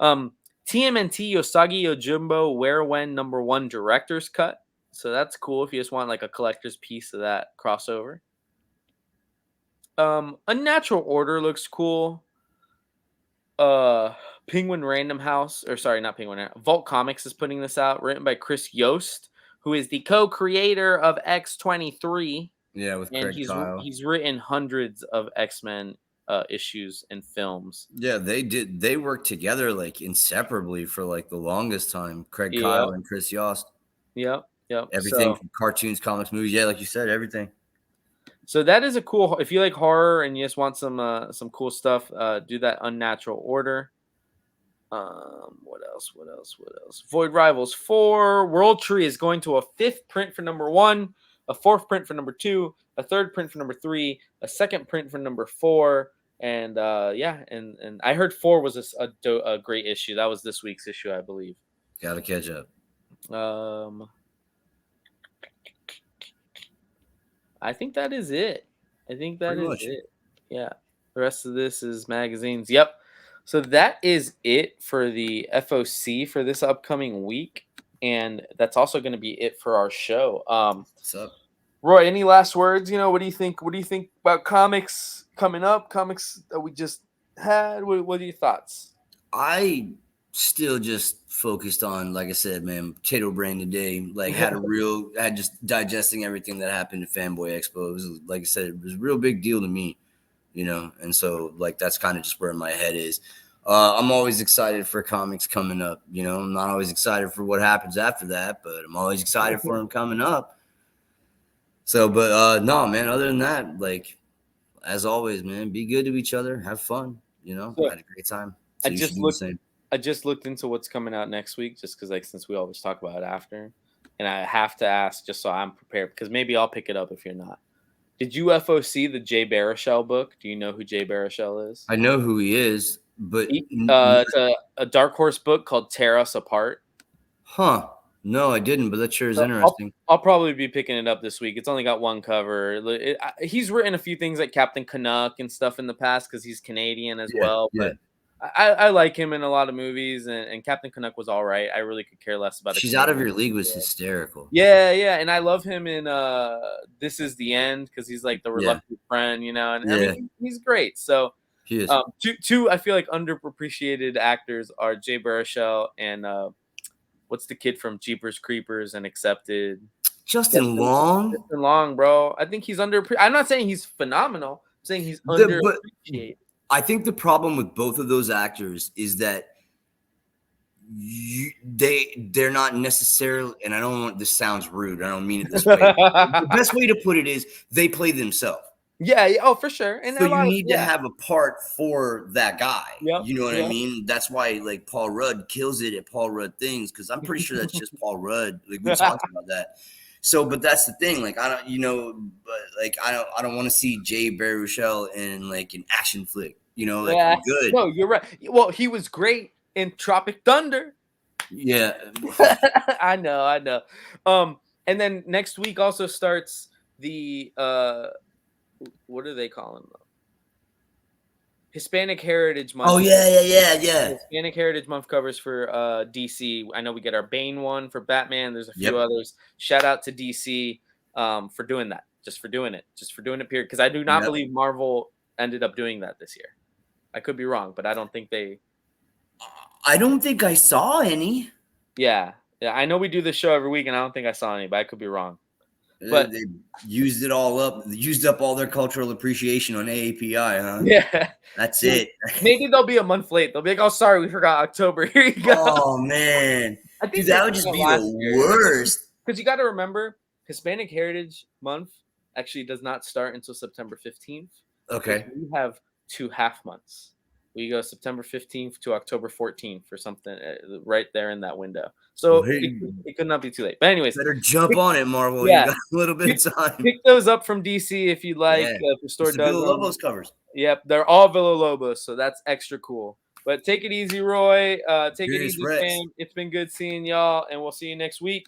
TMNT Yosagi Yojimbo Where When #1 Director's Cut. So that's cool if you just want like a collector's piece of that crossover. Unnatural Order looks cool. Penguin Random House, or sorry, not Penguin. Vault Comics is putting this out, written by Chris Yost, who is the co-creator of X-23, Yeah, with and Craig Kyle. he's written hundreds of X-Men issues and films. Yeah, they worked together like inseparably for like the longest time. Craig Yep, Kyle and Chris Yost. yep. Everything from cartoons, comics, movies. Yeah, like you said, everything. So that is a cool. If you like horror and you just want some cool stuff, do that Unnatural Order. What else? Void Rivals 4. World Tree is going to a 5th print for #1, a 4th print for #2, a 3rd print for #3, a 2nd print for #4, and and I heard 4 was a great issue. That was this week's issue, I believe. Gotta catch up. I think that is it. Yeah. The rest of this is magazines. Yep. So that is it for the FOC for this upcoming week. And that's also going to be it for our show. What's up? Roy, any last words? What do you think? What do you think about comics coming up? Comics that we just had? What are your thoughts? I still just focused on, like I said, man, potato brain today. Like had just digesting everything that happened at Fanboy Expo. It was, like I said, it was a real big deal to me, and so like that's kind of just where my head is. I'm always excited for comics coming up. I'm not always excited for what happens after that, but I'm always excited for them coming up. So, but no, man, other than that, like as always, man, be good to each other, have fun, So, I had a great time. So you should do the same. I just looked into what's coming out next week, just because since we always talk about it after, and I have to ask just so I'm prepared, because maybe I'll pick it up if you're not. Did you FOC the Jay Baruchel book? Do you know who Jay Baruchel is? I know who he is, but it's a Dark Horse book called Tear Us Apart. Huh? No, I didn't, but that sure is interesting. I'll probably be picking it up this week. It's only got one cover. He's written a few things like Captain Canuck and stuff in the past because he's Canadian as well. Yeah. But I like him in a lot of movies, and Captain Canuck was all right. I really could care less about it. She's Out of Your League was hysterical. Yeah, and I love him in This Is the End because he's like the reluctant friend, and I mean he's great. So he is. Two I feel like underappreciated actors are Jay Baruchel and what's the kid from Jeepers Creepers and Accepted? Justin Long. Justin Long, bro. I think he's I'm not saying he's phenomenal. I'm saying he's But underappreciated. I think the problem with both of those actors is that they're not necessarily, and I don't want, this sounds rude, I don't mean it this way. The best way to put it is they play themselves. Yeah, oh, for sure. And so you need to have a part for that guy. Yep, you know what I mean? That's why like Paul Rudd kills it at Paul Rudd things, because I'm pretty sure that's just Paul Rudd. Like we talked about that. So, but that's the thing. Like I don't, but like I don't want to see Jay Baruchel in like an action flick. Like good. No, you're right. Well, he was great in Tropic Thunder. Yeah. I know. And then next week also starts the what are they calling them? Hispanic Heritage Month. Oh yeah. Hispanic Heritage Month covers for DC. I know we get our Bane one for Batman. There's a few others. Shout out to DC for doing that. Just for doing it. Period. Because I do not believe Marvel ended up doing that this year. I could be wrong, but I don't think they. I don't think I saw any. Yeah. I know we do this show every week, and I don't think I saw any, but I could be wrong. But they used it all up. Used up all their cultural appreciation on AAPI, huh? Yeah, that's it. Maybe they'll be a month late. They'll be like, "Oh, sorry, we forgot October. Here you go." Oh man, I think that would just be the worst. Because you got to remember, Hispanic Heritage Month actually does not start until September 15th. Okay, we have 2 half months. We go September 15th to October 14th or something, right there in that window. So it could not be too late. But anyways, better jump on it, Marvel. Yeah, you got a little bit of time. Pick those up from DC if you'd like. If the store does. Villalobos covers. Yep, they're all Villalobos, so that's extra cool. But take it easy, Roy. Take it easy, fam. It's been good seeing y'all, and we'll see you next week.